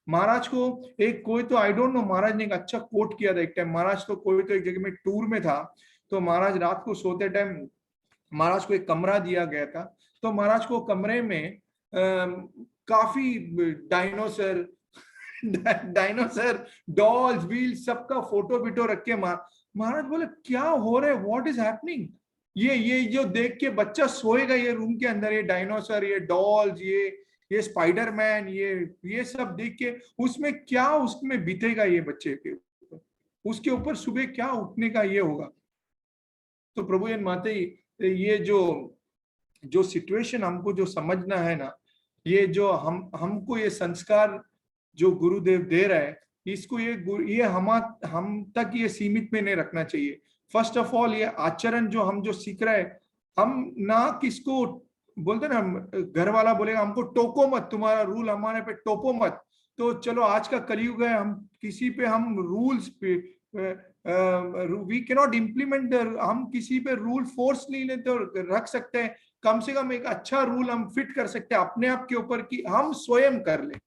Maharaj को एक कोई तो, आई डोंट नो, महाराज ने एक अच्छा कोट किया था एक टाइम। महाराज तो कोई तो एक जगह में टूर में था, तो महाराज रात को सोते टाइम महाराज को एक कमरा दिया गया था। तो महाराज को कमरे में काफी डायनोसर डायनोसर डॉल्स व्हील सबका फोटो बिटो रख के महाराज बोले क्या हो रहा है, व्हाट इज हैपनिंग। ये जो देख के बच्चा सोएगा ये रूम के अंदर, ये डायनोसर, ये डॉल्स, ये स्पाइडरमैन, ये सब देख के उसमें क्या उसमें बीतेगा ये बच्चे के ऊपर, उसके ऊपर सुबह क्या उठने का ये होगा। तो प्रभु एन माते, ये जो सिचुएशन हमको जो समझना है ना, ये जो हमको ये संस्कार जो गुरुदेव दे रहा है, इसको ये हम तक ये सीमित में नहीं रखना चाहिए। फर्स्ट ऑफ ऑल ये आचरण जो हम जो सीख रहे हैं, हम ना किसको बोलते ना, घर वाला बोलेगा हमको टोको मत, तुम्हारा रूल हमारे पे टोको मत। तो चलो आज का कलयुग है, हम किसी पे हम रूल्स पे वी कैन नॉट इम्प्लीमेंट, हम किसी पे रूल फोर्स नहीं लेते और रख सकते हैं। कम से कम एक अच्छा रूल हम फिट कर सकते हैं अपने आप के ऊपर कि हम स्वयं कर ले,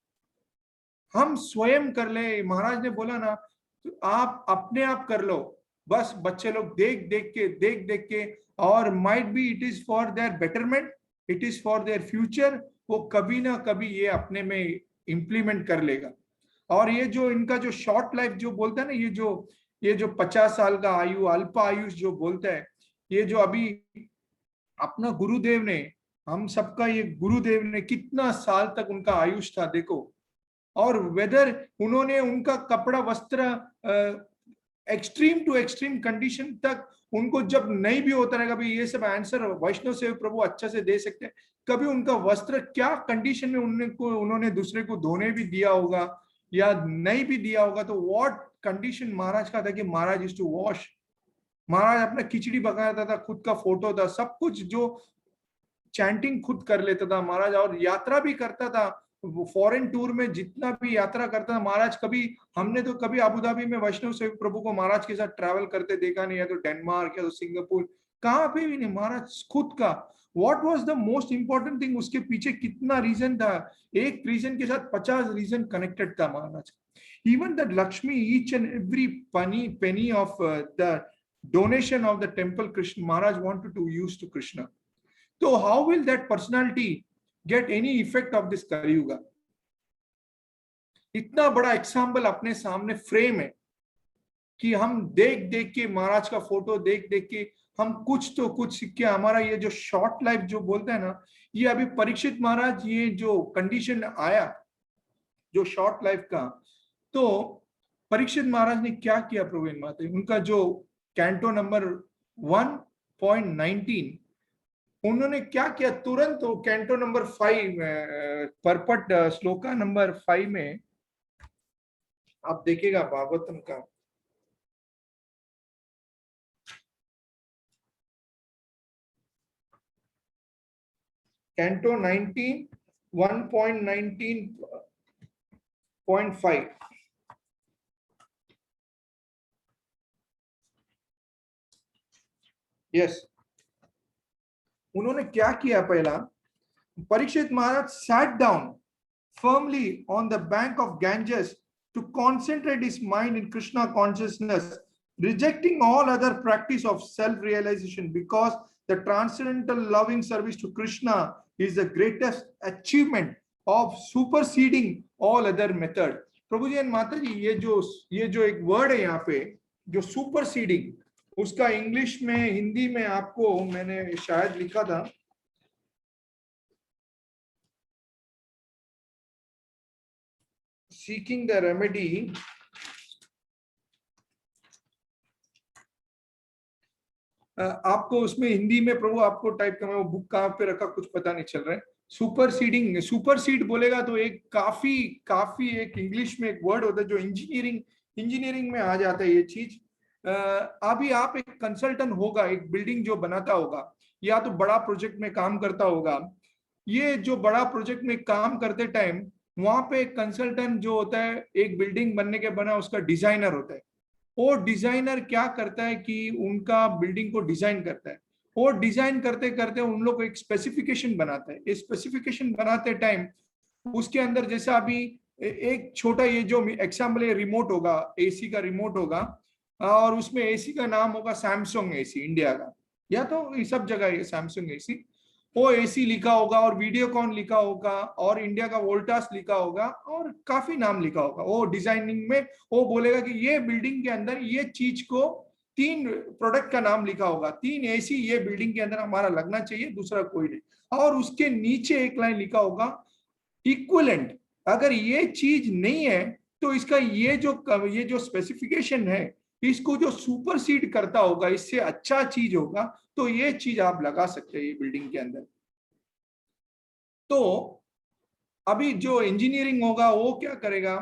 हम स्वयं कर ले। महाराज ने बोला ना, तो आप अपने आप कर लो, बस बच्चे लोग देख देख के, और might be it is for their betterment, it is for their future, वो कभी ना कभी ये अपने में इम्प्लीमेंट कर लेगा। और ये जो इनका जो शॉर्ट लाइफ जो बोलता है ना, ये जो 50 साल का आयु, अल्प आयुष जो बोलता है, ये जो अभी अपना गुरुदेव ने, हम सबका ये गुरुदेव ने कितना साल तक उनका आयुष था देखो। और वेदर उन्होंने उनका कपड़ा वस्त्र एक्सट्रीम टू एक्सट्रीम कंडीशन तक, उनको जब नहीं भी होता रहेगा, भाई ये सब आंसर वैष्णव सेव प्रभु अच्छा से दे सकते हैं, कभी उनका वस्त्र क्या कंडीशन में उन्होंने दूसरे को धोने भी दिया होगा या नहीं भी दिया होगा, तो व्हाट कंडीशन महाराज का था कि महाराज यूज्ड टू वॉश। महाराज अपना खिचड़ी पकाता था, खुद का फोटो था, सब कुछ जो चैंटिंग खुद कर लेता था महाराज, और यात्रा भी करता था। फॉरेन टूर में जितना भी यात्रा करता था महाराज, हमने तो कभी अबू धाबी में वैष्णव सेवक प्रभु को महाराज के साथ ट्रैवल करते देखा नहीं, या तो डेनमार्क या तो सिंगापुर, कहाँ पे भी नहीं। महाराज खुद का what was the most important thing, उसके पीछे कितना रीजन था, एक रीजन के साथ 50 रीजन कनेक्टेड था Maharaj. Even that Lakshmi, each and every penny of the donation of the temple Krishna Maharaj wanted to use to Krishna. So how will that personality get any effect of this Kali Yuga? इतना बड़ा example अपने सामने frame है, कि हम देख देख के महाराज का फोटो देख देख के हम कुछ तो कुछ सीख के हमारा ये जो शॉर्ट लाइफ जो बोलते हैं ना, ये अभी परीक्षित महाराज ये जो कंडीशन आया जो शॉर्ट लाइफ का, तो परीक्षित महाराज ने क्या किया प्रभु माता, उनका जो कैंटो नंबर 1.19 उन्होंने क्या किया, तुरंत वो canto number 5 purport shloka number 5 में आप देखिएगा भागवतम का, कैंटो 19 1.19.5 यस, उन्होंने क्या किया, पहला परीक्षित महाराज sat down firmly on the bank of Ganges to concentrate his mind in Krishna consciousness, rejecting all other practice of self-realization, because the transcendental loving service to Krishna is the greatest achievement of superseding all other method. Prabhu ji and Mata ji, ये जो एक word है यहाँ पे जो superseding, उसका English में हिंदी में आपको मैंने शायद लिखा था, सीकिंग द रेमेडी, आपको उसमें हिंदी में प्रभु आपको टाइप करना, वो बुक कहाँ पे रखा कुछ पता नहीं चल रहा है। सुपरसीडिंग, सुपरसीड बोलेगा तो एक काफी एक इंग्लिश में एक वर्ड होता है जो इंजीनियरिंग में आ जाता है ये चीज। अभी आप एक कंसल्टेंट होगा, एक बिल्डिंग जो बनाता होगा या तो बड़ा प्रोजेक्ट में काम करता होगा, ये जो बड़ा प्रोजेक्ट में काम करते टाइम वहां पे एक कंसल्टेंट जो होता है, एक बिल्डिंग बनने के बना उसका डिजाइनर होता है। वो डिजाइनर क्या करता है कि उनका बिल्डिंग को डिजाइन करता है, वो डिजाइन करते करते उन लोग एक स्पेसिफिकेशन बनाता है। ये स्पेसिफिकेशन बनाते टाइम उसके अंदर जैसा अभी एक छोटा ये जो एग्जाम्पल है, रिमोट होगा, एसी का रिमोट होगा और उसमें एसी का नाम होगा सैमसंग एसी इंडिया का, या तो सब जगह ये सैमसंग एसी, वो एसी लिखा होगा और वीडियोकॉन लिखा होगा और इंडिया का वोल्टास लिखा होगा और काफी नाम लिखा होगा। वो डिजाइनिंग में वो बोलेगा कि ये बिल्डिंग के अंदर ये चीज को 3 प्रोडक्ट का नाम लिखा होगा, 3 एसी ये बिल्डिंग के अंदर हमारा लगना चाहिए, दूसरा कोई नहीं। और उसके नीचे एक लाइन लिखा होगा इक्विवेलेंट, अगर ये चीज नहीं है तो इसका ये जो स्पेसिफिकेशन है इसको जो सुपरसीड करता होगा, इससे अच्छा चीज होगा, तो ये चीज आप लगा सकते हैं ये बिल्डिंग के अंदर। तो अभी जो इंजीनियरिंग होगा वो क्या करेगा,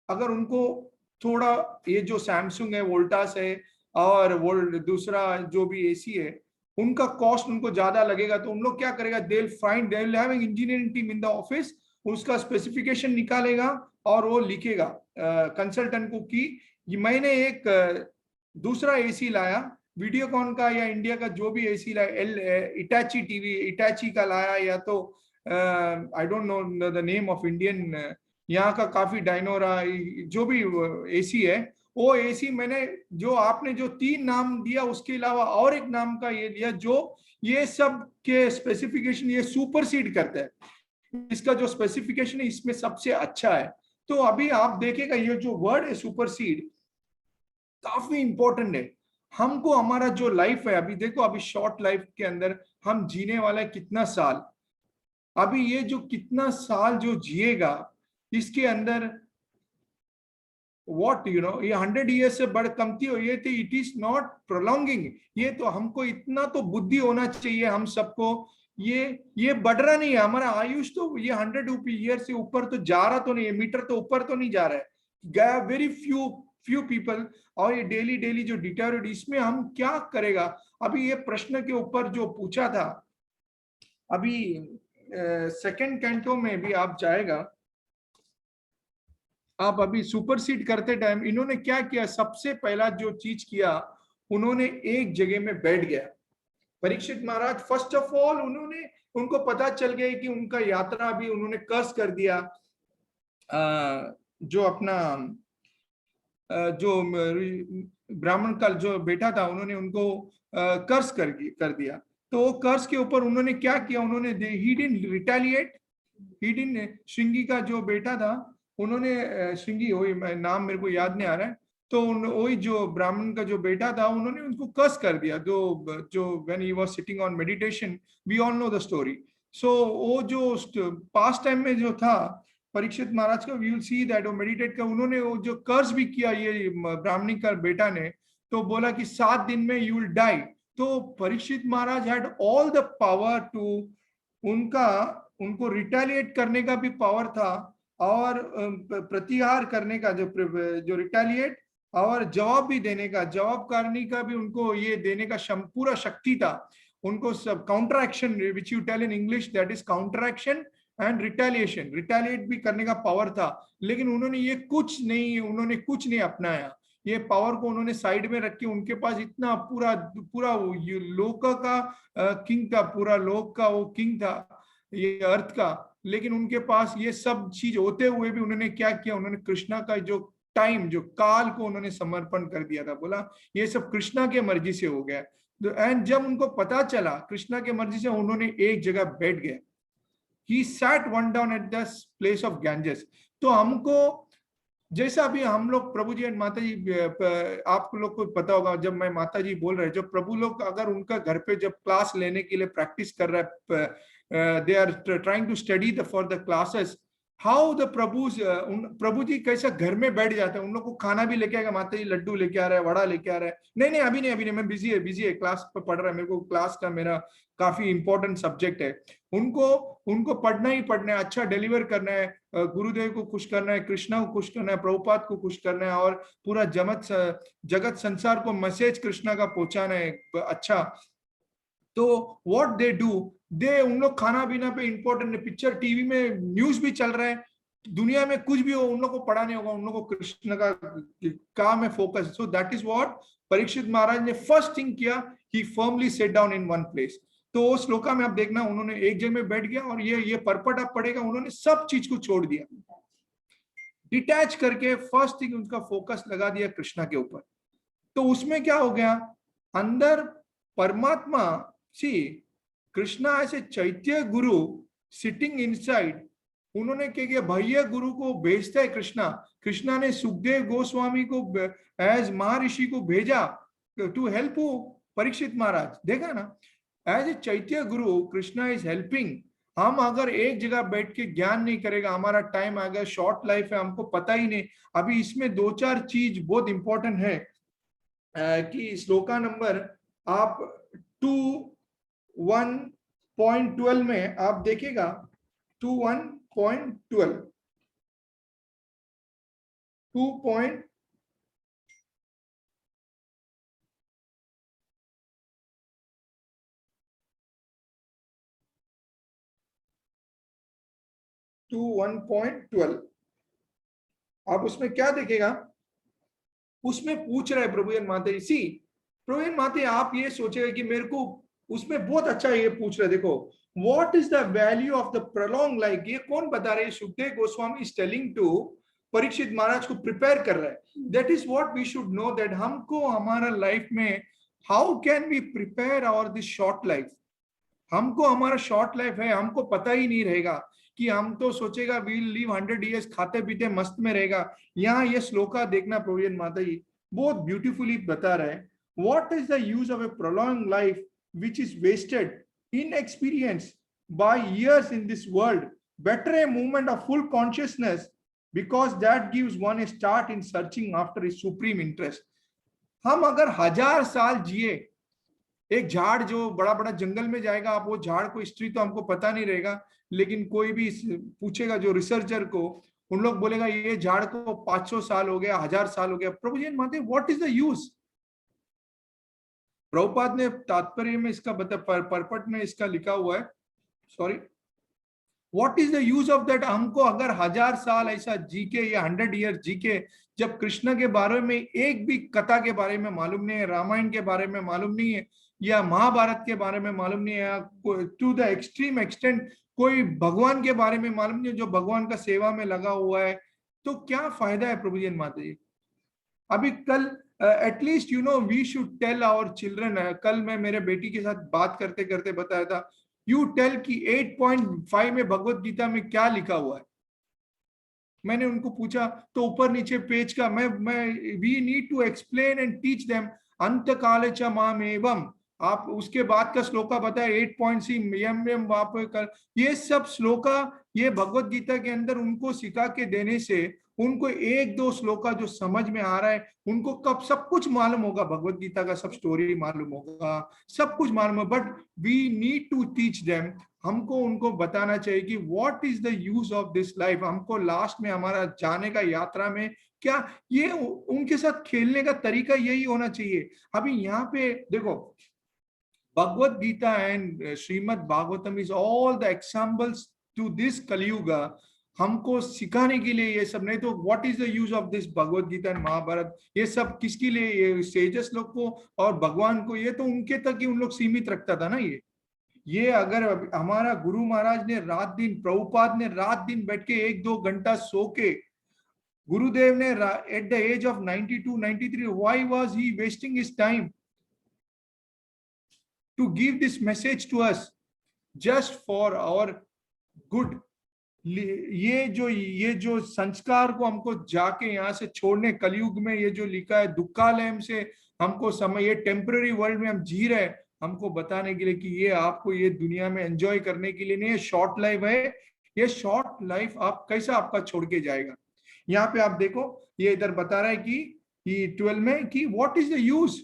अगर उनको थोड़ा ये जो सैमसंग है, वोल्टास है और वो दूसरा जो भी एसी है उनका कॉस्ट उनको ज्यादा लगेगा, तो उन लोग क्या करेगा, they will have an engineering team in the office, उसका स्पेसिफिकेशन निकालेगा और वो लिखेगा कंसल्टेंट को कि मैंने एक दूसरा एसी लाया वीडियोकॉन का या इंडिया का जो भी एसी लाया, इटाची टीवी इटाची का लाया, या तो I don't know the name of Indian, यहाँ का काफी डायनोरा जो भी एसी है, वो एसी मैंने जो आपने जो 3 नाम दिया उसके अलावा और एक नाम का ये लिया जो ये सब के स्पेसिफिकेशन ये सुपरसीड करता है, इसका जो स्पेसिफिकेशन है इसमें सबसे अच्छा है। तो अभी आप देखेगा ये जो वर्ड है सुपरसीड काफी इंपॉर्टेंट है हमको, हमारा जो लाइफ है अभी देखो, अभी शॉर्ट लाइफ के अंदर हम जीने वाला है कितना साल, अभी ये जो कितना साल जो जिएगा इसके अंदर व्हाट यू नो, ये 100 ईयर्स से बढ़ कमती हो, ये इट इज नॉट प्रोलॉन्गिंग, ये तो हमको इतना तो बुद्धि होना चाहिए हम सबको, ये बढ़ रहा नहीं है हमारा आयुष, तो ये 100 ईयर से ऊपर तो जा रहा तो नहीं है, मीटर तो ऊपर तो नहीं जा रहा है, गया वेरी फ्यू पीपल, और ये डेली जो डिटेरियोरेट, इसमें हम क्या करेगा। अभी ये प्रश्न के ऊपर जो पूछा था, अभी सेकंड कैंटो में भी आप जाएगा, आप अभी सुपरसीड करते टाइम इन्होंने क्या किया, सबसे पहला जो चीज किया उन्होंने एक जगह में बैठ गया परीक्षित महाराज। फर्स्ट ऑफ ऑल उनको पता चल गया कि उनका यात्रा भी उन्होंने कर्स कर दिया, जो अपना जो ब्राह्मण का जो बेटा था उन्होंने उनको कर्स कर दिया, तो वो कर्स के ऊपर उन्होंने क्या किया, उन्होंने he didn't retaliate, he didn't, Shringi का जो बेटा था उन्होंने, श्रृंगी हो नाम मेरे को याद नहीं आ रहा है, तो वही जो ब्राह्मण का जो बेटा था उन्होंने उनको कर्स कर दिया, जो when he was sitting on meditation, we all know the story. So वो जो पास्ट टाइम में जो था परीक्षित महाराज का, वी विल सी दैट वो मेडिटेट का, उन्होंने वो जो कर्स भी किया ये ब्राह्मणी का बेटा ने, तो बोला कि 7 दिन में यू विल डाई। तो Parikshit Maharaj had all the power to, उनका उनको रिटेलिएट करने का भी पावर था, और प्रतिहार करने का जो रिटेलिएट, और जवाब भी देने का, जवाब करने का भी उनको ये देने का पूरा शक्ति था उनको। सब counter action which you tell in English, that is counter action and retaliation, retaliate भी करने का पावर था। लेकिन उन्होंने कुछ नहीं अपनाया, ये पावर को उन्होंने साइड में रख के, उनके पास इतना पूरा पूरा लोक का किंग था, पूरा लोक का वो किंग था ये अर्थ का, लेकिन उनके पास ये सब चीज होते हुए भी उन्होंने क्या किया, उन्होंने कृष्णा का जो टाइम, जो काल को उन्होंने समर्पण कर दिया था। बोला ये सब कृष्णा के मर्जी से हो गया। एंड जब उनको पता चला कृष्णा के मर्जी से, उन्होंने एक जगह बैठ गए। He sat one down at the place of Ganges. तो हमको जैसा अभी हम लोग प्रभु जी एंड माता जी, आप लोग को पता होगा, जब मैं माता जी बोल रहे, जब प्रभु लोग अगर उनका घर पे जब क्लास लेने के लिए प्रैक्टिस कर रहा है, they are trying to study for the classes, how the Prabhu ji कैसा घर में बैठ जाते हैं, उन लोग को खाना भी लेके आएगा, माता जी लड्डू लेके आ रहा है, वड़ा लेके आ रहा है, नहीं अभी नहीं मैं बिजी है क्लास पे पढ़ रहा है, मेरे को क्लास का मेरा काफी इंपॉर्टेंट सब्जेक्ट है। उनको पढ़ना ही पढ़ना है, अच्छा डिलीवर करना है, गुरुदेव को खुश करना है, कृष्णा को खुश करना है, प्रभुपाद को खुश करना है, और पूरा जगत संसार को मैसेज कृष्णा का पहुंचाना है अच्छा। तो व्हाट दे डू, उन लोग खाना पीना पे इंपॉर्टेंट है, पिक्चर टीवी में न्यूज भी चल रहा है, दुनिया में कुछ भी हो उन लोग को पढ़ा नहीं होगा, उन लोग को कृष्ण का काम है focus. So that is what Parikshit Maharaj ने फर्स्ट थिंग किया, he firmly set down in one place. तो वो श्लोका में आप देखना, उन्होंने एक जगह में बैठ गया, और ये परपट आप पढ़ेगा, उन्होंने सब चीज को छोड़ दिया, डिटैच करके फर्स्ट थिंग उनका फोकस लगा दिया कृष्णा के ऊपर। तो उसमें क्या हो गया, अंदर परमात्मा, सी कृष्णा ऐसे चैत्य गुरु सिटिंग इनसाइड, उन्होंने क्या किया, भैया गुरु को भेजता है कृष्णा ने सुखदेव गोस्वामी को एज महर्षि को भेजा टू हेल्प परीक्षित महाराज। देखा ना, एज ए चैत्य गुरु कृष्णा इज हेल्पिंग। हम अगर एक जगह बैठ के ज्ञान नहीं करेगा, हमारा टाइम आ गया, शॉर्ट लाइफ है, हमको पता ही नहीं। अभी इसमें 2-4 चीज बहुत इंपॉर्टेंट है कि श्लोका नंबर आप 2:1.12 में आप देखिएगा, 2:1.12 2:1.12 आप उसमें क्या देखेगा, उसमें पूछ रहा है प्रभुजन माता जी, प्रभुजन माता, आप ये सोचेगा कि मेरे को, उसमें बहुत अच्छा ये पूछ रहे, देखो what is the value of the prolong life. ये कौन बता रहे, Sukhdev Goswami is telling to Parikshit Maharaj को प्रिपेयर कर रहा है। That is what we should know, that हमको हमारा लाइफ में how can we prepare our this short life. हमको हमारा शॉर्ट लाइफ है, हमको पता ही नहीं रहेगा कि हम तो सोचेगा वील लिव 100 years, खाते पीते मस्त में रहेगा। यहाँ ये श्लोका देखना, प्रभुजन माता जी बहुत ब्यूटीफुली बता रहे हैं, what is the use of A prolong life which is wasted in experience by years in this world. Better a moment of full consciousness, because that gives one a start in searching after his supreme interest. हम अगर 1000 साल जिए, एक झाड़ जो बड़ा बड़ा जंगल में जाएगा, आप वो झाड़ को हिस्ट्री तो हमको पता नहीं रहेगा, लेकिन कोई भी पूछेगा जो रिसर्चर को, उन लोग बोलेगा ये झाड़ को 500 साल हो गया, 1000 साल हो गया। प्रभुजन माते, what is the use. Prabhupada ने तात्पर्य में इसका परपट में इसका लिखा हुआ है, sorry, what is the use of that. हमको अगर 1000 साल ऐसा जी के या 100 years जी के, जब कृष्ण के बारे में एक भी कथा के बारे में मालूम नहीं है, रामायण के बारे में मालूम नहीं है, या महाभारत के बारे में मालूम नहीं है, टू द एक्सट्रीम एक्सटेंट कोई भगवान के बारे में मालूम नहीं है, जो भगवान का सेवा में लगा हुआ है, तो क्या फायदा है प्रभुजन माता जी। अभी कल at least we should tell our children, कल मैं मेरे बेटी के साथ बात करते करते बताया था, यू टेल कि 8.5 में भगवत गीता में क्या लिखा हुआ है। मैंने उनको पूछा तो ऊपर नीचे पेज का मैं we need to explain and teach them अंत काले च माम एवं। आप उसके बाद का श्लोका बताए 8.सी यम यम वाप कर, ये सब श्लोका ये भगवत गीता के अंदर उनको सिखा के देने से उनको एक दो श्लोका जो समझ में आ रहा है, उनको कब सब कुछ मालूम होगा, भगवत गीता का सब स्टोरी मालूम होगा, सब कुछ मालूम है, but we need to teach them. हमको उनको बताना चाहिए कि what is the use of this life, हमको लास्ट में हमारा जाने का यात्रा में क्या, ये उनके साथ खेलने का तरीका यही होना चाहिए। अभी यहाँ पे देखो Bhagavad Gita and Srimad Bhagavatam is all the examples to this Kaliyuga, हमको सिखाने के लिए ये सब। नहीं तो what is the use of this Bhagavad Gita and Mahabharata, ये सब किसके लिए, ये सेजस लोग को और भगवान को, ये तो उनके तक ही उन लोग सीमित रखता था ना। ये अगर हमारा गुरु महाराज ने रात दिन, प्रभुपाद ने रात दिन बैठ के 1-2 घंटा सो के, गुरुदेव ने at the age of 92-93, why was he wasting his time to give this message to us just for our good। ये जो संस्कार को हमको जाके यहाँ से छोड़ने, कलयुग में ये जो लिखा है दुक्कालयम से हमको समय, ये टेम्पररी वर्ल्ड में हम जी रहे हैं, हमको बताने के लिए कि ये आपको ये दुनिया में एंजॉय करने के लिए नहीं है, शॉर्ट लाइफ है। ये शॉर्ट लाइफ आप कैसा आपका छोड़ के जाएगा। यहाँ पे आप देखो ये इधर बता रहा है कि 12 में कि व्हाट इज द यूज,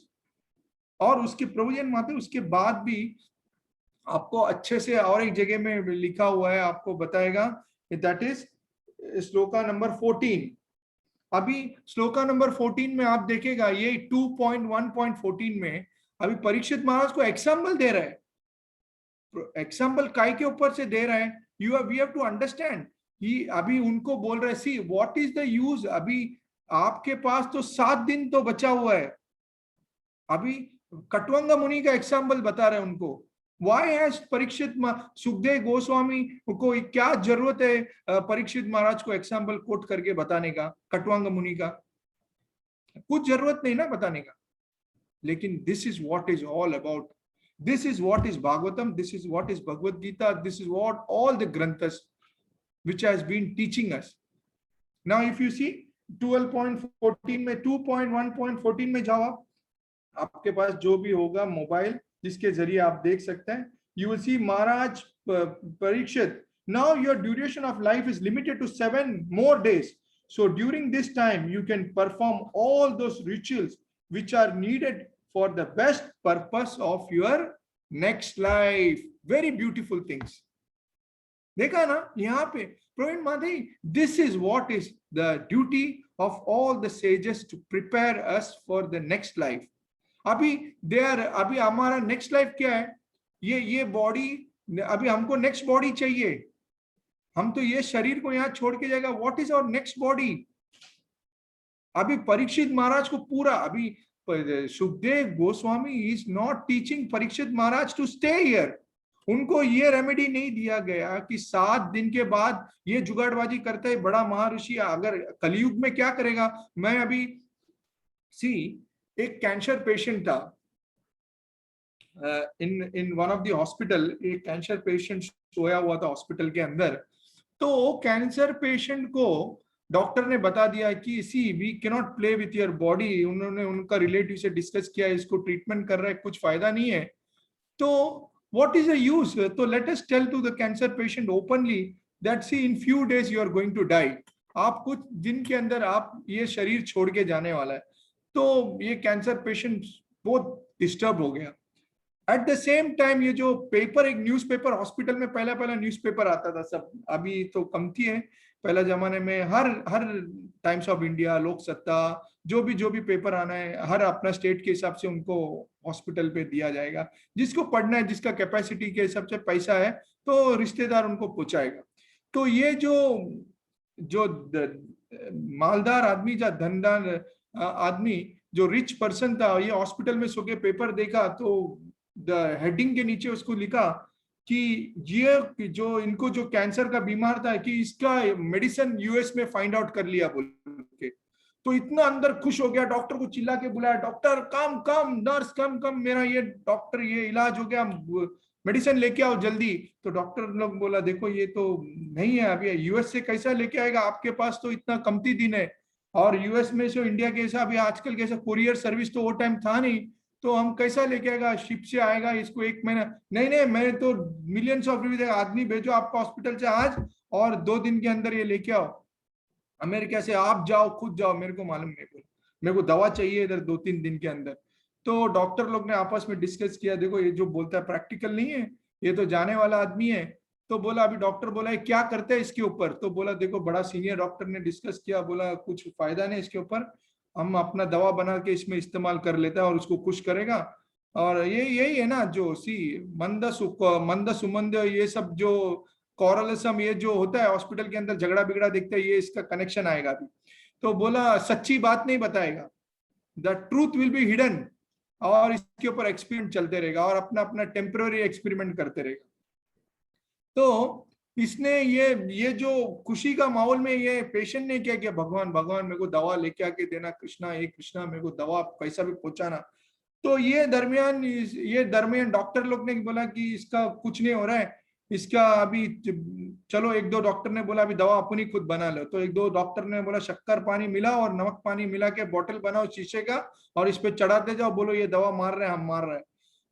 और उसके प्रभुजन माते उसके बाद भी आपको अच्छे से और एक जगह में लिखा हुआ है, आपको बताएगा, दैट इज श्लोका नंबर 14। अभी श्लोका नंबर 14 में आप देखेगा ये 2.1.14 में अभी परीक्षित महाराज को एग्जाम्पल दे रहा है। एग्जाम्पल काय के ऊपर से दे रहा है, वी हैव टू अंडरस्टैंड। अभी उनको बोल रहे see what is the use, अभी आपके पास तो 7 दिन तो बचा हुआ है। अभी कटवंग मुनि का एग्जाम्पल बता रहे हैं उनको, वाई हैज परीक्षित, सुखदेव गोस्वामी को क्या जरूरत है परीक्षित महाराज को एग्जाम्पल कोट करके बताने का, कटवंग मुनि का कुछ जरूरत नहीं ना बताने का। लेकिन this is what is all about, this is what is Bhagavatam, this is what is Bhagavad Gita, this is what all the ग्रंथस which has been teaching us. Now if you see 12.14 में 2.1.14 में जाओ आपके पास जो भी होगा मोबाइल जिसके जरिए आप देख सकते हैं, you will see Maharaj Parikshit, now your duration of life is limited to 7 more days, so during this time you can perform all those rituals which are needed for the best purpose of your next life. Very beautiful things. देखा ना यहाँ पे Praveen Madhe, this is what is the duty of all the sages to prepare us for the next life. अभी हमारा next life क्या है, ये body, अभी हमको नेक्स्ट बॉडी चाहिए, हम तो ये शरीर को यहाँ छोड़ के जाएगा, what is our next body. अभी परीक्षित महाराज को पूरा, अभी Sukhdev Goswami is not teaching Parikshit Maharaj to stay here. उनको ये रेमेडी नहीं दिया गया कि 7 दिन के बाद ये जुगाड़बाजी करता है बड़ा महर्षि, अगर कलयुग में क्या करेगा। मैं अभी एक कैंसर पेशेंट था in one of the hospital, एक कैंसर पेशेंट सोया हुआ था हॉस्पिटल के अंदर। तो कैंसर पेशेंट को डॉक्टर ने बता दिया कि we can not play with your body. उन्होंने उनका रिलेटिव से डिस्कस किया, इसको ट्रीटमेंट कर रहा है, कुछ फायदा नहीं है, तो what is the use? So let us tell to the cancer patient openly that see in few days you are going to die. आप कुछ दिन के अंदर आप ये शरीर छोड़ के जाने वाला है। तो ये कैंसर पेशेंट बहुत डिस्टर्ब हो गया। एट द सेम टाइम ये जो पेपर, एक न्यूज़पेपर हॉस्पिटल में पहला न्यूज़पेपर आता था सब, अभी तो कमती है, पहला जमाने में हर टाइम्स ऑफ इंडिया, लोक सत्ता, जो भी पेपर आना है हर अपना स्टेट के हिसाब से उनको हॉस्पिटल पे दिया जाएगा। जिसको पढ़ना है, जिसका कैपेसिटी के हिसाब से पैसा है, तो रिश्तेदार उनको पहुंचाएगा। तो ये जो मालदार आदमी, जो धनदार आदमी, जो रिच पर्सन था, ये हॉस्पिटल में सो के पेपर देखा, तो द हेडिंग के नीचे उसको लिखा कि ये जो इनको जो कैंसर का बीमार था कि इसका मेडिसिन यूएस में फाइंड आउट कर लिया बोल के। तो इतना अंदर खुश हो गया, डॉक्टर को चिल्ला के बुलाया, डॉक्टर कम, नर्स कम, मेरा ये डॉक्टर ये इलाज हो गया, मेडिसिन लेके आओ जल्दी। तो डॉक्टर लोग बोला देखो ये तो नहीं है अभी, यूएस से कैसा लेके आएगा, आपके पास तो इतना कमती दिन है, और यूएस में से इंडिया के हिसाब, आजकल कैसा कुरियर सर्विस तो वो टाइम था नहीं, तो हम कैसा लेके आएगा, शिप से आएगा, इसको 1 महीना, नहीं नहीं मैं तो मिलियंस ऑफ रुपीज, आदमी भेजो आपका हॉस्पिटल से आज, और 2 दिन के अंदर ये लेके आओ। अमेरिका से आप जाओ, खुद जाओ, मेरे को मालूम नहीं, बोला मेरे को दवा चाहिए इधर 2-3 दिन के अंदर। तो डॉक्टर लोग ने आपस में डिस्कस किया, देखो ये जो बोलता है प्रैक्टिकल नहीं है, ये तो जाने वाला आदमी है। तो बोला अभी डॉक्टर बोला है क्या करते हैं इसके ऊपर, तो बोला देखो बड़ा सीनियर डॉक्टर ने डिस्कस किया, बोला कुछ फायदा नहीं इसके ऊपर, हम अपना दवा बना के इसमें इस्तेमाल कर लेता है और उसको खुश करेगा। और ये यही है ना जो सी मंद सुमंद, ये सब जो कॉरलिज्म ये जो होता है हॉस्पिटल के अंदर, झगड़ा बिगड़ा देखते हैं, ये इसका कनेक्शन आएगा अभी। तो बोला सच्ची बात नहीं बताएगा, the truth will be hidden, और इसके ऊपर एक्सपेरिमेंट चलते रहेगा और अपना अपना टेम्पररी एक्सपेरिमेंट करते रहेगा। तो इसने ये जो खुशी का माहौल में ये पेशेंट ने क्या किया, भगवान भगवान मेरे को दवा लेके आके देना, कृष्णा हे कृष्णा मेरे को दवा कैसा भी पहुंचाना। तो ये दरमियान डॉक्टर लोग ने बोला कि इसका कुछ नहीं हो रहा है, इसका अभी चलो, 1-2 डॉक्टर ने बोला अभी दवा अपनी खुद बना लो। तो 1-2 डॉक्टर ने बोला शक्कर पानी मिला और नमक पानी मिला के बोतल बनाओ शीशे का, और इस पे चढ़ाते जाओ, बोलो ये दवा मार रहे हैं, हम मार रहे हैं।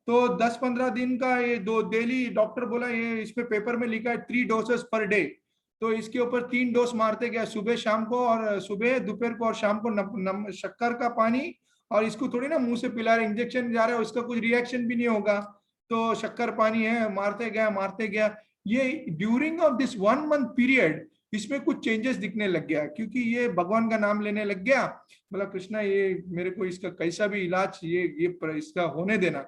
तो 10-15 दिन का ये 2 डेली, डॉक्टर बोला ये इस पे पेपर में लिखा है 3 डोसेस पर डे, तो इसके ऊपर 3 डोज मारते गया, सुबह शाम को, और सुबह दोपहर को और शाम को शक्कर का पानी, और इसको थोड़ी ना मुंह से पिला रहे, इंजेक्शन जा रहा है, उसका कुछ रिएक्शन भी नहीं होगा, तो शक्कर पानी है, मारते गया। ये during of this 1 month period इसमें कुछ चेंजेस दिखने लग गया, क्योंकि ये भगवान का नाम लेने लग गया। बोला कृष्णा ये मेरे को इसका कैसा भी इलाज इसका होने देना।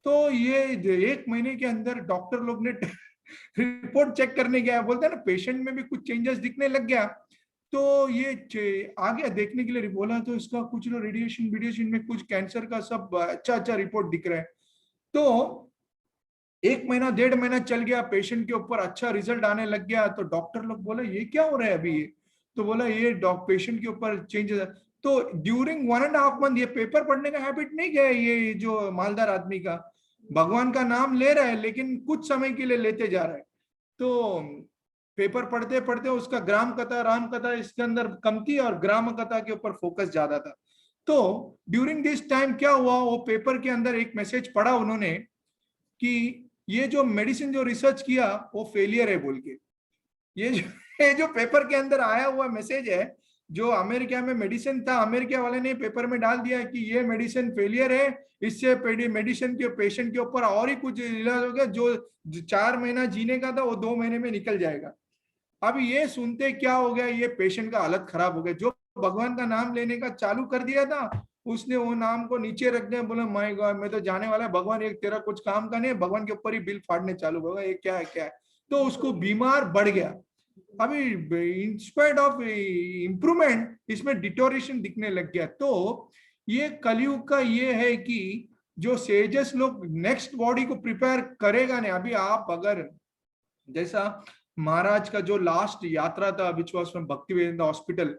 तो ये 1 महीने के अंदर डॉक्टर लोग ने रिपोर्ट चेक करने गया, बोलते हैं ना पेशेंट में भी कुछ चेंजेस दिखने लग गया। तो ये आ गया देखने के लिए, बोला तो इसका कुछ रेडिएशन में कुछ कैंसर का सब अच्छा रिपोर्ट दिख रहा है। तो 1 महीना 1.5 महीना चल गया, पेशेंट के ऊपर अच्छा रिजल्ट आने लग गया। तो डॉक्टर लोग बोला ये क्या हो रहा है अभी, तो बोला ये पेशेंट के ऊपर चेंजेस। तो ड्यूरिंग 1.5 मंथ ये पेपर पढ़ने का हैबिट नहीं गया, ये जो मालदार आदमी का, भगवान का नाम ले रहा है लेकिन कुछ समय के लिए लेते जा रहा है। तो पेपर पढ़ते पढ़ते उसका ग्राम कथा राम कथा इसके अंदर कम थी, और ग्राम कथा के ऊपर फोकस ज्यादा था। तो ड्यूरिंग दिस टाइम क्या हुआ, वो पेपर के अंदर एक मैसेज पढ़ा उन्होंने कि ये जो मेडिसिन जो रिसर्च किया वो फेलियर है बोल के। ये जो पेपर के अंदर आया हुआ मैसेज है, जो अमेरिका में मेडिसिन था, अमेरिका वाले ने पेपर में डाल दिया कि ये मेडिसिन फेलियर है, इससे मेडिसिन के पेशेंट के ऊपर और ही कुछ इलाज हो गया, जो 4 महीना जीने का था वो 2 महीने में निकल जाएगा। अब ये सुनते क्या हो गया, ये पेशेंट का हालत खराब हो गया। जो भगवान का नाम लेने का चालू कर दिया था, उसने वो नाम को नीचे रख दिया, बोला माय गॉड मैं तो जाने वाला है, भगवान एक तेरा कुछ काम का नहीं, भगवान के ऊपर ही बिल फाड़ने चालू होगा, ये क्या है। तो उसको बीमार बढ़ गया। अभी इंस्पाइट ऑफ इम्प्रूवमेंट इसमें डिटोरेशन दिखने लग गया। तो ये कलयुग का ये है कि जो सेजस लोग नेक्स्ट बॉडी को प्रिपेयर करेगा नहीं। अभी आप अगर जैसा महाराज का जो लास्ट यात्रा था विश्वास में भक्तिवेदांत हॉस्पिटल,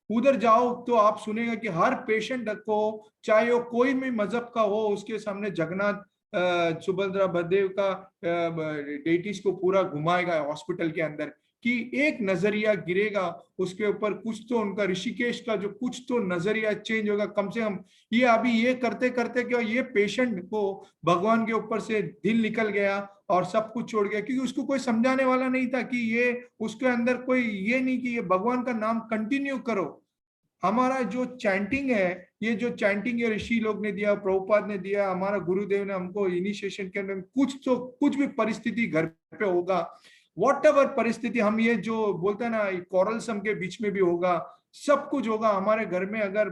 उधर जाओ तो आप सुनेगा कि हर पेशेंट को, चाहे वो कोई भी मजहब का हो, उसके सामने जगन्नाथ सुभद्रा बलदेव का डेटिस को पूरा घुमाएगा हॉस्पिटल के अंदर, कि एक नजरिया गिरेगा उसके ऊपर, कुछ तो उनका ऋषिकेश का जो कुछ तो नजरिया चेंज होगा कम से कम। ये अभी ये करते करते क्या, ये पेशेंट को भगवान के ऊपर से दिल निकल गया और सब कुछ छोड़ गया, क्योंकि उसको कोई समझाने वाला नहीं था कि ये उसके अंदर कोई ये नहीं कि ये भगवान का नाम कंटिन्यू करो। हमारा जो चैंटिंग है, ये जो चैंटिंग ये ऋषि लोग ने दिया, प्रभुपाद ने दिया, हमारा गुरुदेव ने हमको इनिशिएशन के अंदर, कुछ भी परिस्थिति घर पे होगा, वॉट एवर परिस्थिति, हम ये जो बोलते हैं ना कॉरलसम के बीच में भी होगा, सब कुछ होगा हमारे घर में। अगर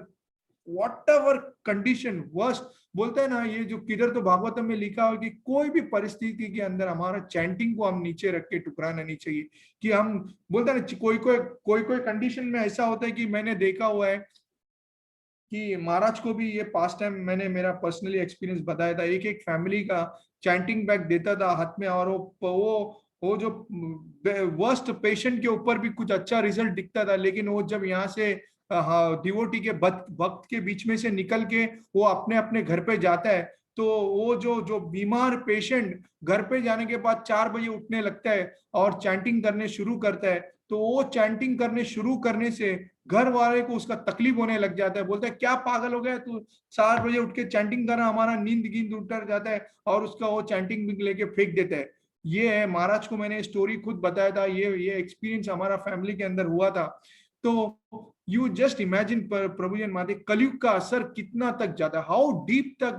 वॉट एवर कंडीशन वर्स्ट, बोलते हैं ना ये जो किधर तो भागवतम में लिखा हो कि कोई भी परिस्थिति के अंदर हमारा चैंटिंग को हम नीचे रख के टुकराना नहीं चाहिए। कि हम बोलते हैं ना कोई कंडीशन में ऐसा होता है कि मैंने देखा हुआ है कि महाराज को भी ये पास्ट टाइम मैंने मेरा पर्सनली एक्सपीरियंस बताया था, एक फैमिली का चैंटिंग बैग देता था हाथ में, और वो जो वर्स्ट पेशेंट के ऊपर भी कुछ अच्छा रिजल्ट दिखता था, लेकिन वो जब यहाँ से डिवोटी के भक्त के बीच में से निकल के वो अपने अपने घर पे जाता है, तो वो जो जो बीमार पेशेंट घर पे जाने के बाद 4 बजे उठने लगता है और चैंटिंग करने शुरू करता है, तो वो चैंटिंग करने शुरू करने से घर वाले को उसका तकलीफ होने लग जाता है, बोलता है क्या पागल हो गया तू, 4 बजे उठ के चैंटिंग करना, हमारा नींद गींद उतर जाता है, और उसका वो चैंटिंग भी लेके फेंक देता है। ये है, महाराज को मैंने स्टोरी खुद बताया था, ये एक्सपीरियंस हमारा फैमिली के अंदर हुआ था। तो यू जस्ट इमेजिन प्रभु जन माते कलयुग का असर कितना तक जाता है, हाउ डीप तक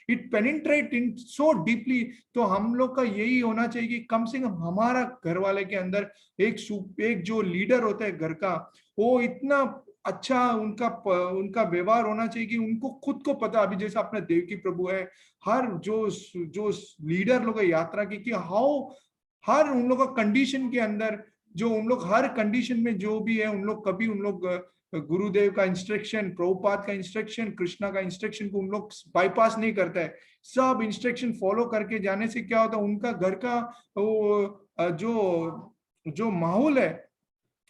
it penetrate in so deeply. तो हम लोग का यही होना चाहिए कि कम से कम हमारा घर वाले के अंदर एक जो लीडर होता है घर का, वो इतना अच्छा उनका व्यवहार होना चाहिए कि उनको खुद को पता, अभी जैसा अपना देवकी प्रभु है, हर जो लीडर लोग यात्रा की कि हाउ हर उन लोग का कंडीशन के अंदर, जो उन लोग हर कंडीशन में जो भी है, उन लोग कभी उन लोग गुरुदेव का इंस्ट्रक्शन, प्रभुपाद का इंस्ट्रक्शन, कृष्णा का इंस्ट्रक्शन को उन लोग बाईपास नहीं करता है। सब इंस्ट्रक्शन फॉलो करके जाने से क्या होता है, उनका घर का वो जो जो माहौल है,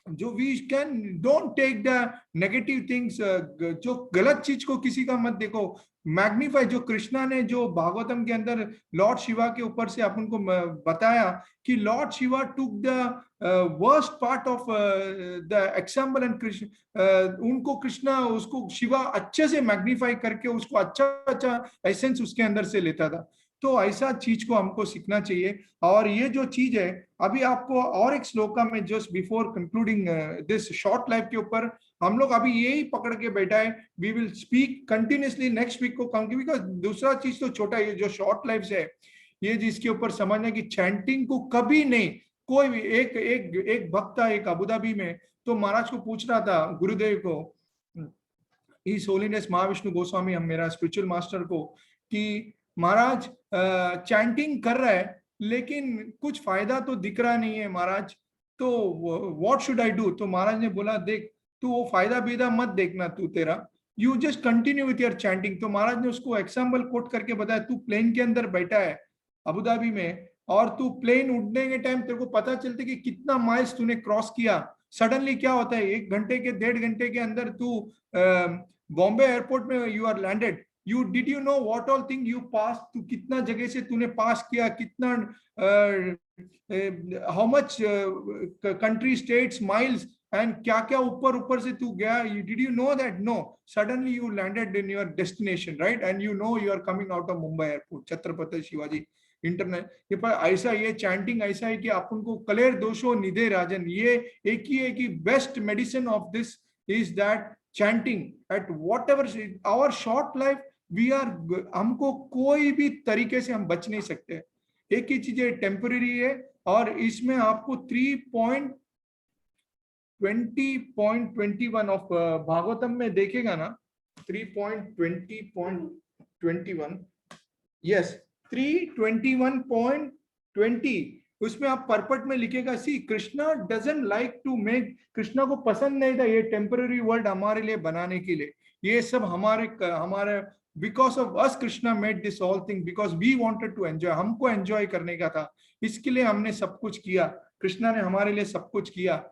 जो we can don't take the negative things, जो गलत चीज को किसी का मत देखो, मैग्निफाई। जो कृष्णा ने जो भागवतम के अंदर लॉर्ड शिवा के ऊपर से अपन को बताया कि Lord Shiva took the worst part of the example and Krishna, उनको कृष्णा उसको शिवा अच्छे से मैग्निफाई करके उसको अच्छा अच्छा एसेंस उसके अंदर से लेता था। तो ऐसा चीज को हमको सीखना चाहिए। और ये जो चीज है, अभी आपको और एक श्लोका में just before concluding this short life के ऊपर हम लोग अभी यही पकड़ के बैठा है, we will speak continuously next week को कम, बिकॉज दूसरा चीज तो छोटा है, जो शॉर्ट लाइफ है ये जिसके ऊपर समझना कि चैंटिंग को कभी नहीं, कोई भी एक एक एक भक्त था एक अबुधाबी में, तो महाराज को पूछ रहा था गुरुदेव को, इस होलीनेस महाविष्णु गोस्वामी, हम मेरा स्पिरिचुअल मास्टर को, कि महाराज चैंटिंग कर रहा है लेकिन कुछ फायदा तो दिख रहा नहीं है महाराज, तो व्हाट शुड आई डू। तो महाराज ने बोला देख, तू वो फायदा बीदा मत देखना, तू तेरा you just continue with your chanting. तो महाराज ने उसको एग्जाम्पल कोट करके बताया, तू प्लेन के अंदर बैठा है अबुधाबी में, और तू प्लेन उड़ने के टाइम तेरे को पता चलता कि कितना माइल्स तूने क्रॉस किया। सडनली क्या होता है, 1 घंटे के 1.5 घंटे के अंदर तू बॉम्बे एयरपोर्ट में you are landed, you did you know what all thing you pass, तू कितना जगह से तूने पास किया, कितना how much country states miles, and क्या क्या ऊपर ऊपर से तू गया, did you know that? No, suddenly you landed in your destination, right, and you know you are coming out of Mumbai airport, Chhatrapati Shivaji internet. ये पर ऐसा, ये चैंटिंग ऐसा है कि अपन को कलेर दोषो निधे राजन, ये एक ही है कि best medicine of this is that chanting at whatever our short life we are, हमको कोई भी तरीके से हम बच नहीं सकते। एक ही चीज है, टेम्पररी है, और इसमें आपको 3.20.21 ऑफ भागवतम में देखेगा ना, 3.20.21, यस 321.20, उसमें आप पर्पट में लिखेगा, see Krishna doesn't like to make, Krishna को पसंद नहीं था ये टेम्पररी वर्ल्ड हमारे लिए बनाने के लिए, ये सब हमारे because of us Krishna made this all thing, because we wanted to enjoy, हमको एंजॉय करने का था, इसके लिए हमने सब कुछ किया, कृष्णा ने हमारे लिए सब कुछ किया।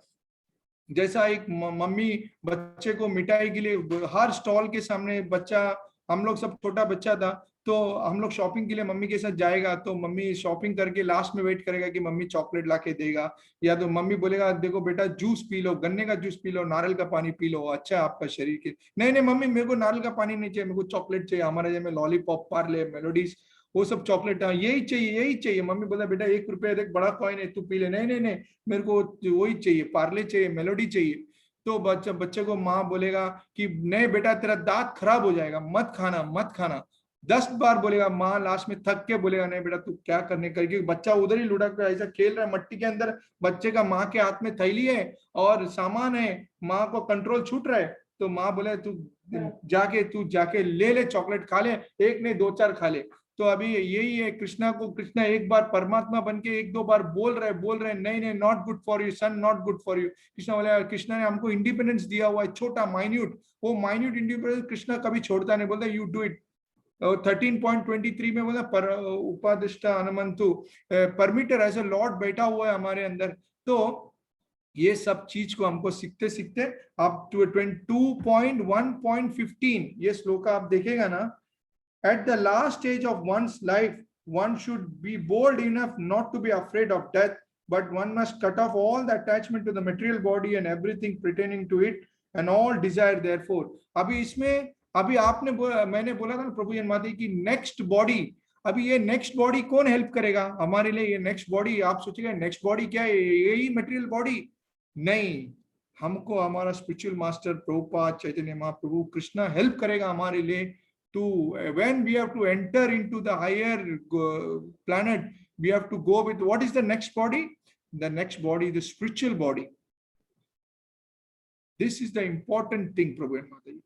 जैसा एक मम्मी बच्चे को मिठाई के लिए हर स्टॉल के सामने, बच्चा, हम लोग सब छोटा बच्चा था, तो हम लोग शॉपिंग के लिए मम्मी के साथ जाएगा, तो मम्मी शॉपिंग करके लास्ट में वेट करेगा कि मम्मी चॉकलेट ला के देगा, या तो मम्मी बोलेगा देखो बेटा जूस पी लो, गन्ने का जूस पी लो, नारियल का पानी पी लो, अच्छा आपका शरीर के, नहीं नहीं मम्मी मेरे को नारियल का पानी नहीं चाहिए, मेरे को चॉकलेट चाहिए, हमारे जैसे लॉलीपॉप, पार्ले, मेलोडीज, वो सब चॉकलेट यही चाहिए यही चाहिए। मम्मी बोला बेटा 1 रुपया देख, बड़ा कॉइन है, तू पी ले, नहीं नहीं नहीं मेरे को वही चाहिए, पार्ले चाहिए, मेलोडी चाहिए। तो बच्चे को माँ बोलेगा कि नहीं बेटा तेरा दांत खराब हो जाएगा, मत खाना मत खाना, 10 बार बोलेगा, माँ लास्ट में थक के बोलेगा नहीं बेटा तू क्या करने करके, बच्चा उधर ही लुढ़क कर ऐसा खेल रहा है मट्टी के अंदर, बच्चे का माँ के हाथ में थैली है और सामान है, माँ को कंट्रोल छूट रहा है, तो माँ बोले तू जाके ले चॉकलेट खा ले, एक नहीं 2-4 खा ले। तो अभी यही है कृष्णा को, कृष्णा एक बार परमात्मा बन के 1-2 बार बोल रहे नहीं नहीं not good for you son, not good for you. Krishna बोले, कृष्णा ने हमको इंडिपेंडेंस दिया हुआ है छोटा माइन्यूट, वो माइन्यूट इंडिपेंडेंस कृष्णा कभी छोड़ता नहीं, बोलता यू डू इट। 13.23 में बोला पर उपादिष्टा हनुमंतु परमिटर, ऐसे लॉर्ड बैठा हुआ है हमारे अंदर। तो ये सब चीज को हमको सीखते सीखते आप 2.1.15 ये श्लोक आप देखेगा ना, At the last stage of one's life, one should be bold enough not to be afraid of death, but one must cut off all the attachment to the material body and everything pertaining to it and all desire therefore. अभी इसमें अभी आपने मैंने बोला था ना प्रभु जन्मादि की नेक्स्ट बॉडी, अभी ये नेक्स्ट बॉडी कौन हेल्प करेगा हमारे लिए? ये नेक्स्ट बॉडी आप सोचेगा नेक्स्ट बॉडी क्या है, यही मटेरियल बॉडी नहीं, हमको हमारा spiritual master Prabhupada Chaitanya Mahaprabhu Krishna help करेगा हमारे लिए to when we have to enter into the higher planet, we have to go with what is the next body? The next body, the spiritual body. This is the important thing, Prabhu and Mataji.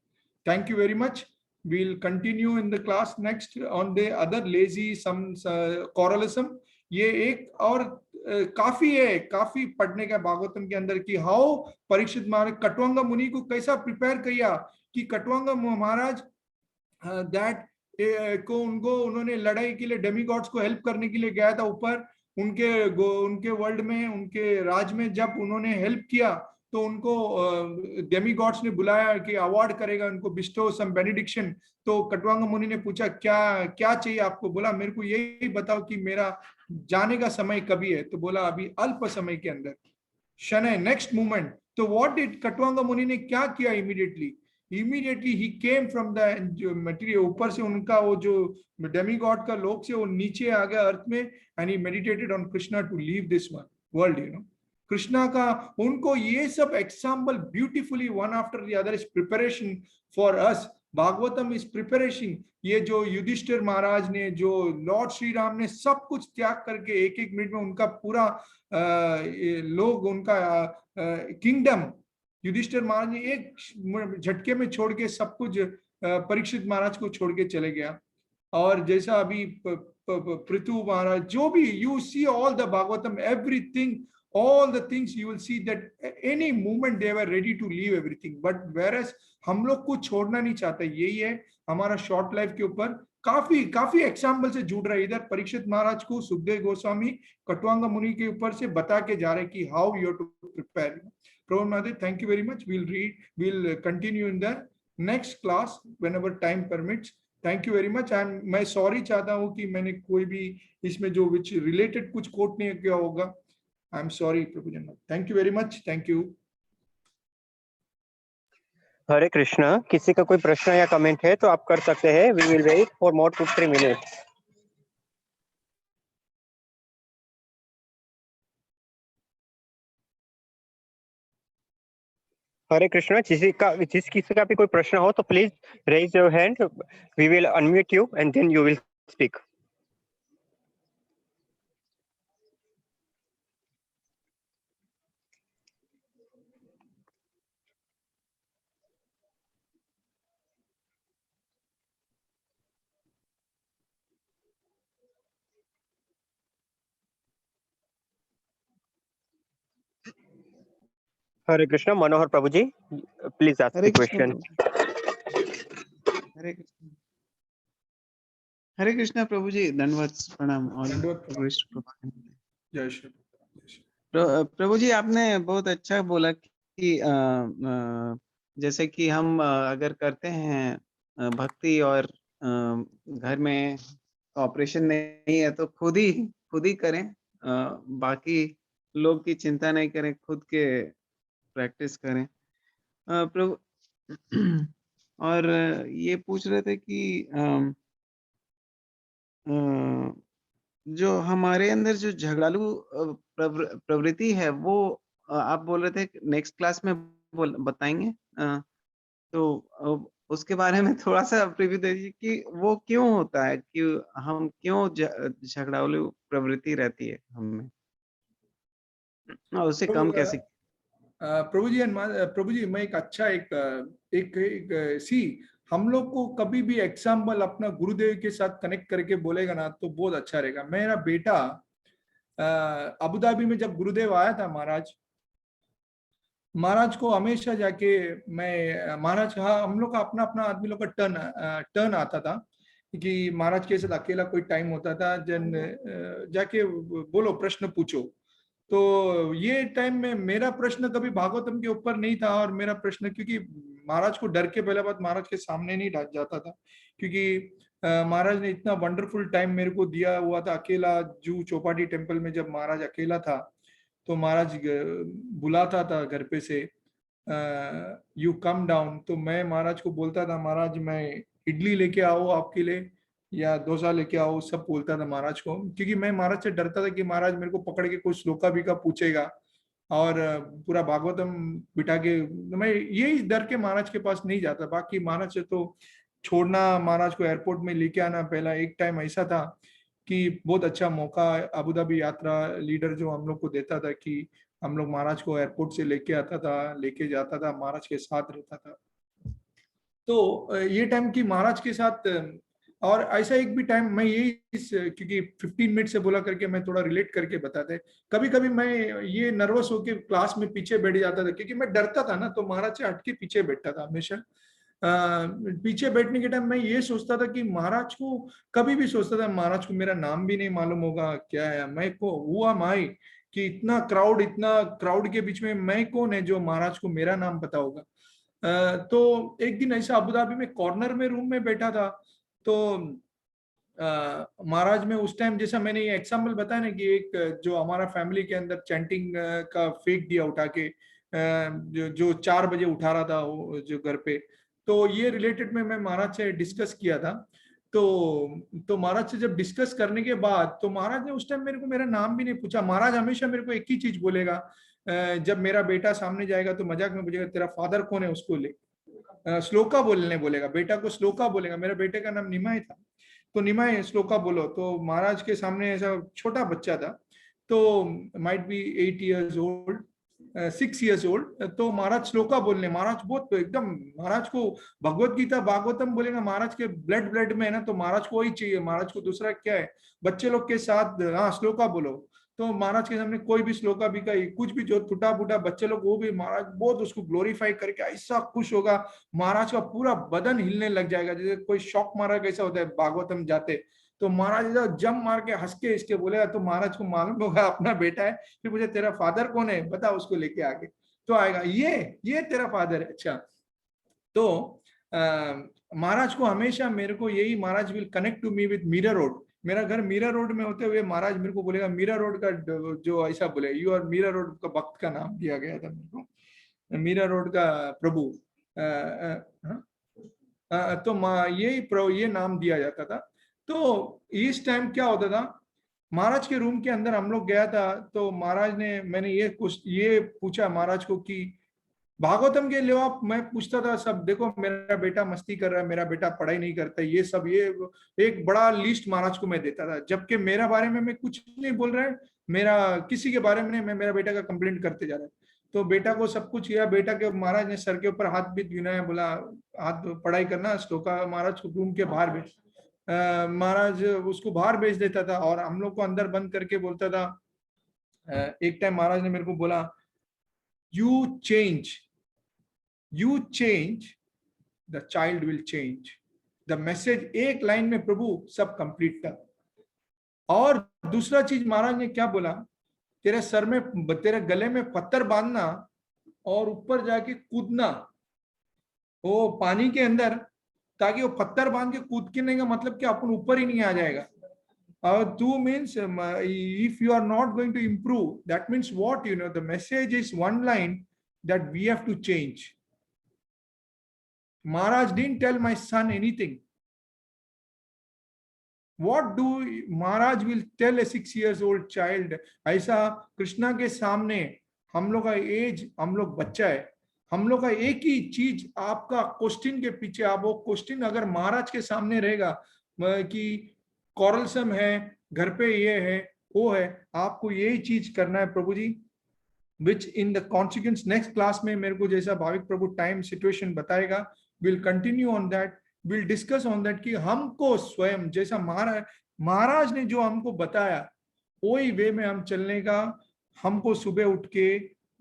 Thank you very much. We'll continue in the class next on the other lazy some coralism. ये एक और काफी है, काफी पढ़ने का भागवतम के अंदर की हाउ परीक्षित महाराज कटवांगा मुनि को कैसा प्रिपेयर किया कि कटवांगा महाराज दैट को उनको उन्होंने लड़ाई के लिए डेमी गॉड्स को हेल्प करने के लिए गया था ऊपर उनके वर्ल्ड में, उनके राज में। जब उन्होंने हेल्प किया तो उनको डेमी गॉड्स ने बुलाया कि अवार्ड करेगा उनको, बिस्टो सम बेनिडिक्शन। तो कटवांगा मुनि ने पूछा क्या क्या चाहिए आपको? बोला मेरे को यही बताओ कि मेरा जाने का समय कभी है? तो बोला अभी अल्प समय के अंदर, शनै, नेक्स्ट मूवमेंट। तो व्हाट डिड कटवांगा मुनि ने क्या किया? Immediately he came from the material, ऊपर से उनका वो जो डेमी गॉड का लोक से वो नीचे आ गया अर्थ में, and he meditated on Krishna to leave this world, you know. Krishna का उनको ये सब example beautifully one after the other is preparation for us. Bhagavatam is preparation. ये जो युधिष्ठिर महाराज ने, जो लॉर्ड श्री राम ने सब कुछ त्याग करके एक एक मिनट में उनका पूरा लोग, उनका किंगडम युधिष्ठिर महाराज ने एक झटके में छोड़ के सब कुछ परीक्षित महाराज को छोड़ के चले गया। और जैसा अभी पृथु महाराज, जो भी you see all the Bhagavatam, everything, all the things you will see that any moment they were ready to leave everything, but whereas हम लोग कुछ छोड़ना नहीं चाहते। यही है हमारा शॉर्ट लाइफ के ऊपर काफी एग्जाम्पल से जुड़ रहा है। इधर परीक्षित महाराज को सुखदेव गोस्वामी कटवांगा मुनि के ऊपर से बता के जा रहे कि how you to prepare. Prabhu Mahadev, thank you very much. we'll continue in the next class whenever time permits. Thank you very much. मैं सॉरी चाहता हूँ कि मैंने कोई भी इसमें जो विच रिलेटेड कुछ कोट नहीं किया होगा। I'm sorry, Prabhu Janma. Thank you very much. Thank you. हरे कृष्णा। किसी का कोई प्रश्न या कमेंट है तो आप कर सकते हैं। We will wait for more 2-3 minutes. हरे कृष्णा। जिस किसी का भी कोई प्रश्न हो तो please raise your hand, we will unmute you and then you will speak. Hare Krishna. Manohar प्रभु ji, please ask the question. Hare Krishna प्रभु जी, धन्यवाद, प्रणाम। जय श्री प्रभु जी, आपने बहुत अच्छा बोला कि जैसे कि हम अगर करते हैं भक्ति और घर में ऑपरेशन नहीं है तो खुद ही करें, बाकी लोग की चिंता नहीं करें, खुद के प्रैक्टिस करें। प्रभु और ये पूछ रहे थे कि जो हमारे अंदर जो झगड़ालू प्रवृत्ति है वो आप बोल रहे थे नेक्स्ट क्लास में बताएंगे, तो उसके बारे में थोड़ा सा प्रीव्यू दे दीजिए कि वो क्यों होता है, कि हम क्यों झगड़ालू प्रवृत्ति रहती है हमें, उसे कम कैसे। प्रभु जी मैं एक अच्छा एक सी, हम लोग को कभी भी एग्जाम्पल अपना गुरुदेव के साथ कनेक्ट करके बोलेगा ना तो बहुत अच्छा रहेगा। मेरा बेटा अबू धाबी में जब गुरुदेव आया था, महाराज को हमेशा जाके मैं महाराज, हाँ हम लोग का अपना अपना आदमी लोग का टर्न आता था कि महाराज के साथ अकेला कोई टाइम होता था, जन जाके बोलो प्रश्न पूछो। तो ये टाइम में मेरा प्रश्न कभी भागवतम के ऊपर नहीं था, और मेरा प्रश्न क्योंकि महाराज को डर के, पहले बात महाराज के सामने नहीं जाता था, क्योंकि महाराज ने इतना वंडरफुल टाइम मेरे को दिया हुआ था। अकेला जू चौपाटी टेम्पल में जब महाराज अकेला था तो महाराज बुलाता था घर पे से, यू कम डाउन। तो मैं महाराज को बोलता था, महाराज मैं इडली लेके आओ आपके लिए या डोसा लेके आओ, सब बोलता था महाराज को, क्योंकि मैं महाराज से डरता था कि महाराज मेरे को पकड़ के कुछ श्लोका भी का पूछेगा और पूरा भागवतम बिठा के, मैं यही डर के महाराज के पास नहीं जाता। बाकी महाराज से तो छोड़ना, महाराज को एयरपोर्ट में लेके आना, पहला एक टाइम ऐसा था कि बहुत अच्छा मौका अबू धाबी यात्रा लीडर जो हम लोग को देता था कि हम लोग महाराज को एयरपोर्ट से लेके आता था, लेके जाता था, महाराज के साथ रहता था। तो ये टाइम की महाराज के साथ, और ऐसा एक भी टाइम मैं यही क्योंकि 15 मिनट से बोला करके मैं थोड़ा रिलेट करके बताते, कभी कभी मैं ये नर्वस होके क्लास में पीछे बैठ जाता था क्योंकि मैं डरता था ना, तो महाराज से हट के पीछे बैठता था हमेशा। पीछे बैठने के टाइम मैं ये सोचता था कि महाराज को, कभी भी सोचता था महाराज को मेरा नाम भी नहीं मालूम होगा क्या है, मैं को हुआ माई कि इतना क्राउड के बीच में मैं कौन है जो महाराज को मेरा नाम पता होगा। तो एक दिन ऐसा अबू धाबी में कॉर्नर में रूम में बैठा था, तो महाराज में उस टाइम, जैसा मैंने ये एग्जाम्पल बताया ना कि एक जो हमारा फैमिली के अंदर चैंटिंग का फेंक दिया उठा के, जो 4 बजे उठा रहा था जो घर पे, तो ये रिलेटेड में मैं महाराज से डिस्कस किया था। तो महाराज से जब डिस्कस करने के बाद, तो महाराज ने उस टाइम मेरे को मेरा नाम भी नहीं पूछा। महाराज हमेशा मेरे को एक ही चीज बोलेगा, जब मेरा बेटा सामने जाएगा तो मजाक में पूछेगा तेरा फादर कौन है, उसको ले श्लोका बोलने बोलेगा, बेटा को श्लोका बोलेगा। मेरे बेटे का नाम निमाय था, तो निमाय श्लोका बोलो। तो महाराज के सामने ऐसा छोटा बच्चा था, तो might be 8 years old, 6 years old, तो महाराज श्लोका बोलने, महाराज बहुत एकदम, महाराज को भगवत गीता भागवतम बोलेगा, महाराज के ब्लड में है ना, तो महाराज को वही चाहिए, महाराज को दूसरा क्या है। बच्चे लोग के साथ हाँ श्लोका बोलो, तो महाराज के सामने कोई भी श्लोका भी का कुछ भी जो टूटा फूटा बच्चे लोग, वो भी महाराज बहुत उसको ग्लोरीफाई करके ऐसा खुश होगा, महाराज का पूरा बदन हिलने लग जाएगा, जैसे कोई शॉक मारा कैसा होता है भागवतम जाते। तो महाराज जम मार के हंस के इसके बोलेगा, तो महाराज को मालूम होगा अपना बेटा है, फिर मुझे तेरा फादर कौन है बता, उसको लेके आगे तो आएगा, ये तेरा फादर है। अच्छा, तो महाराज को हमेशा मेरे को यही, महाराज will connect to me with Mira Road. मेरा घर मीरा रोड में होते हुए महाराज मेरे को बोलेगा मीरा रोड का, जो ऐसा बोले यू और मीरा रोड का भक्त का नाम दिया गया था मेरे को, मीरा रोड का प्रभु। तो ये नाम दिया जाता था। तो इस टाइम क्या होता था, महाराज के रूम के अंदर हम लोग गया था, तो महाराज ने, मैंने ये पूछा महाराज को कि भागवतम के लिए मैं पूछता था सब, देखो मेरा बेटा मस्ती कर रहा है, मेरा बेटा पढ़ाई नहीं करता, ये सब, ये एक बड़ा लिस्ट महाराज को मैं देता था, जबकि मेरा बारे में मैं कुछ नहीं बोल रहा है, मेरा किसी के बारे में नहीं, मैं मेरा बेटा का कंप्लेंट करते जा रहा है। तो बेटा को सब कुछ किया, बेटा के महाराज ने सर के ऊपर हाथ भी गिनाया, बोला हाथ पढ़ाई करना, श्लोका महाराज को रूम के बाहर भेज, महाराज उसको बाहर भेज देता था और हम लोग को अंदर बंद करके बोलता था। एक टाइम महाराज ने मेरे को बोला, you change the child will change the message. एक लाइन में प्रभु सब कंप्लीट था। और दूसरा चीज महाराज ने क्या बोला, तेरे सर में, तेरे गले में पत्थर बांधना और ऊपर जाके कूदना वो पानी के अंदर, ताकि वो पत्थर बांध के कूदने का मतलब कि अपन ऊपर ही नहीं आ जाएगा। Two means if you are not going to improve, that means what, the message is one line that we have to change. Maharaj didn't tell my son anything. What do Maharaj will tell a 6 years old child? ऐसा कृष्णा के सामने हम लोग का as, हम लोग बच्चा है, हम लोग का एक ही चीज, आपका क्वेश्चन के पीछे, आप वो क्वेश्चन अगर महाराज के सामने रहेगा कि कॉरलसम है, घर पे ये है वो है, आपको यही चीज करना है प्रभु जी। Which in the consequence next class में मेरे को जैसा भाविक प्रभु टाइम सिचुएशन बताएगा, will continue on that, will discuss on that कि हमको स्वयं जैसा महाराज ने जो हमको बताया वही वे में हम चलने का, हमको सुबह उठ के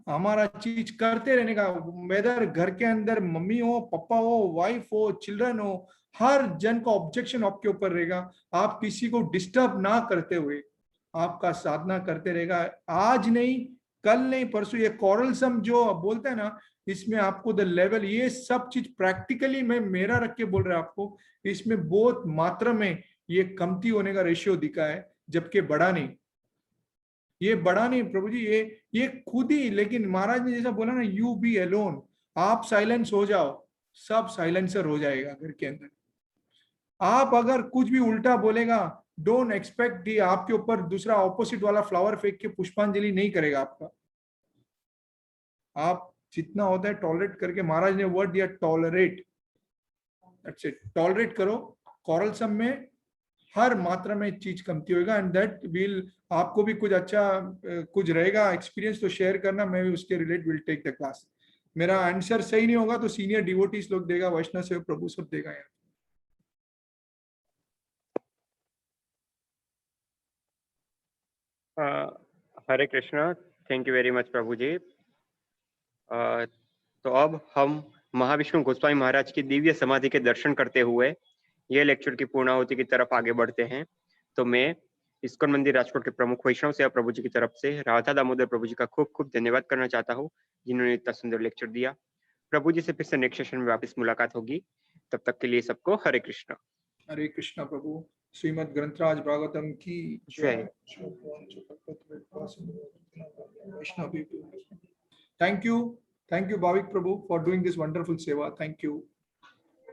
हमारा चीज करते रहने का, वेदर घर के अंदर मम्मी हो, पापा हो, वाइफ हो, चिल्ड्रन हो, हर जन का ऑब्जेक्शन आपके ऊपर रहेगा। आप किसी को डिस्टर्ब ना करते हुए आपका साधना करते रहेगा। आज नहीं कल नहीं परसों, ये कॉरलसम जो बोलते हैं ना, इसमें आपको द लेवल, ये सब चीज प्रैक्टिकली मैं मेरा रख के बोल रहा हूं आपको, इसमें बहुत मात्रा में ये कमती होने का रेशियो दिखा है, जबकि बढ़ा नहीं। ये बढ़ा नहीं प्रभु जी, ये खुद ही, लेकिन महाराज ने जैसा बोला ना, यू बी अलोन, आप साइलेंस हो जाओ, सब साइलेंसर हो जाएगा घर के अंदर। आप अगर कुछ भी उल्टा बोलेगा, डोंट एक्सपेक्ट कि आपके ऊपर दूसरा ऑपोजिट वाला फ्लावर फेंक के पुष्पांजलि नहीं करेगा आपका। आप जितना होता है टॉलरेट करके, महाराज ने वर्ड दिया टॉलरेट, दैट्स इट, टॉलरेट करो। कॉरलसम में हर मात्रा में चीज कमती होगा, एंड दैट विल, आपको भी कुछ अच्छा कुछ रहेगा एक्सपीरियंस तो शेयर करना, मैं भी उसके relate will take the class. मेरा आंसर सही नहीं होगा तो सीनियर डिवोटीज लोग देगा, वैष्णव सेवा प्रभु सब देगा यार। Hare Krishna, thank you very much प्रभु जी। तो अब हम महाविष्णु गोस्वामी महाराज की दिव्य समाधि के दर्शन करते हुए ये लेक्चर की पूर्णाहुति की तरफ आगे बढ़ते हैं। तो मैं इस्कॉन मंदिर राजकोट के प्रमुख वैष्णव सेवा प्रभु जी की तरफ से राधा दामोदर प्रभु जी का खूब खूब धन्यवाद करना चाहता हूँ, जिन्होंने इतना सुंदर लेक्चर दिया। प्रभु जी से फिर से नेक्स्ट सेशन में वापस मुलाकात होगी, तब तक के लिए सबको हरे कृष्णा। हरे कृष्णा प्रभु। श्रीमद् ग्रंथराज भागवतम की जय। वैष्णव। थैंक यू भाविक प्रभु फॉर डूइंग दिस वंडरफुल सेवा। Thank you.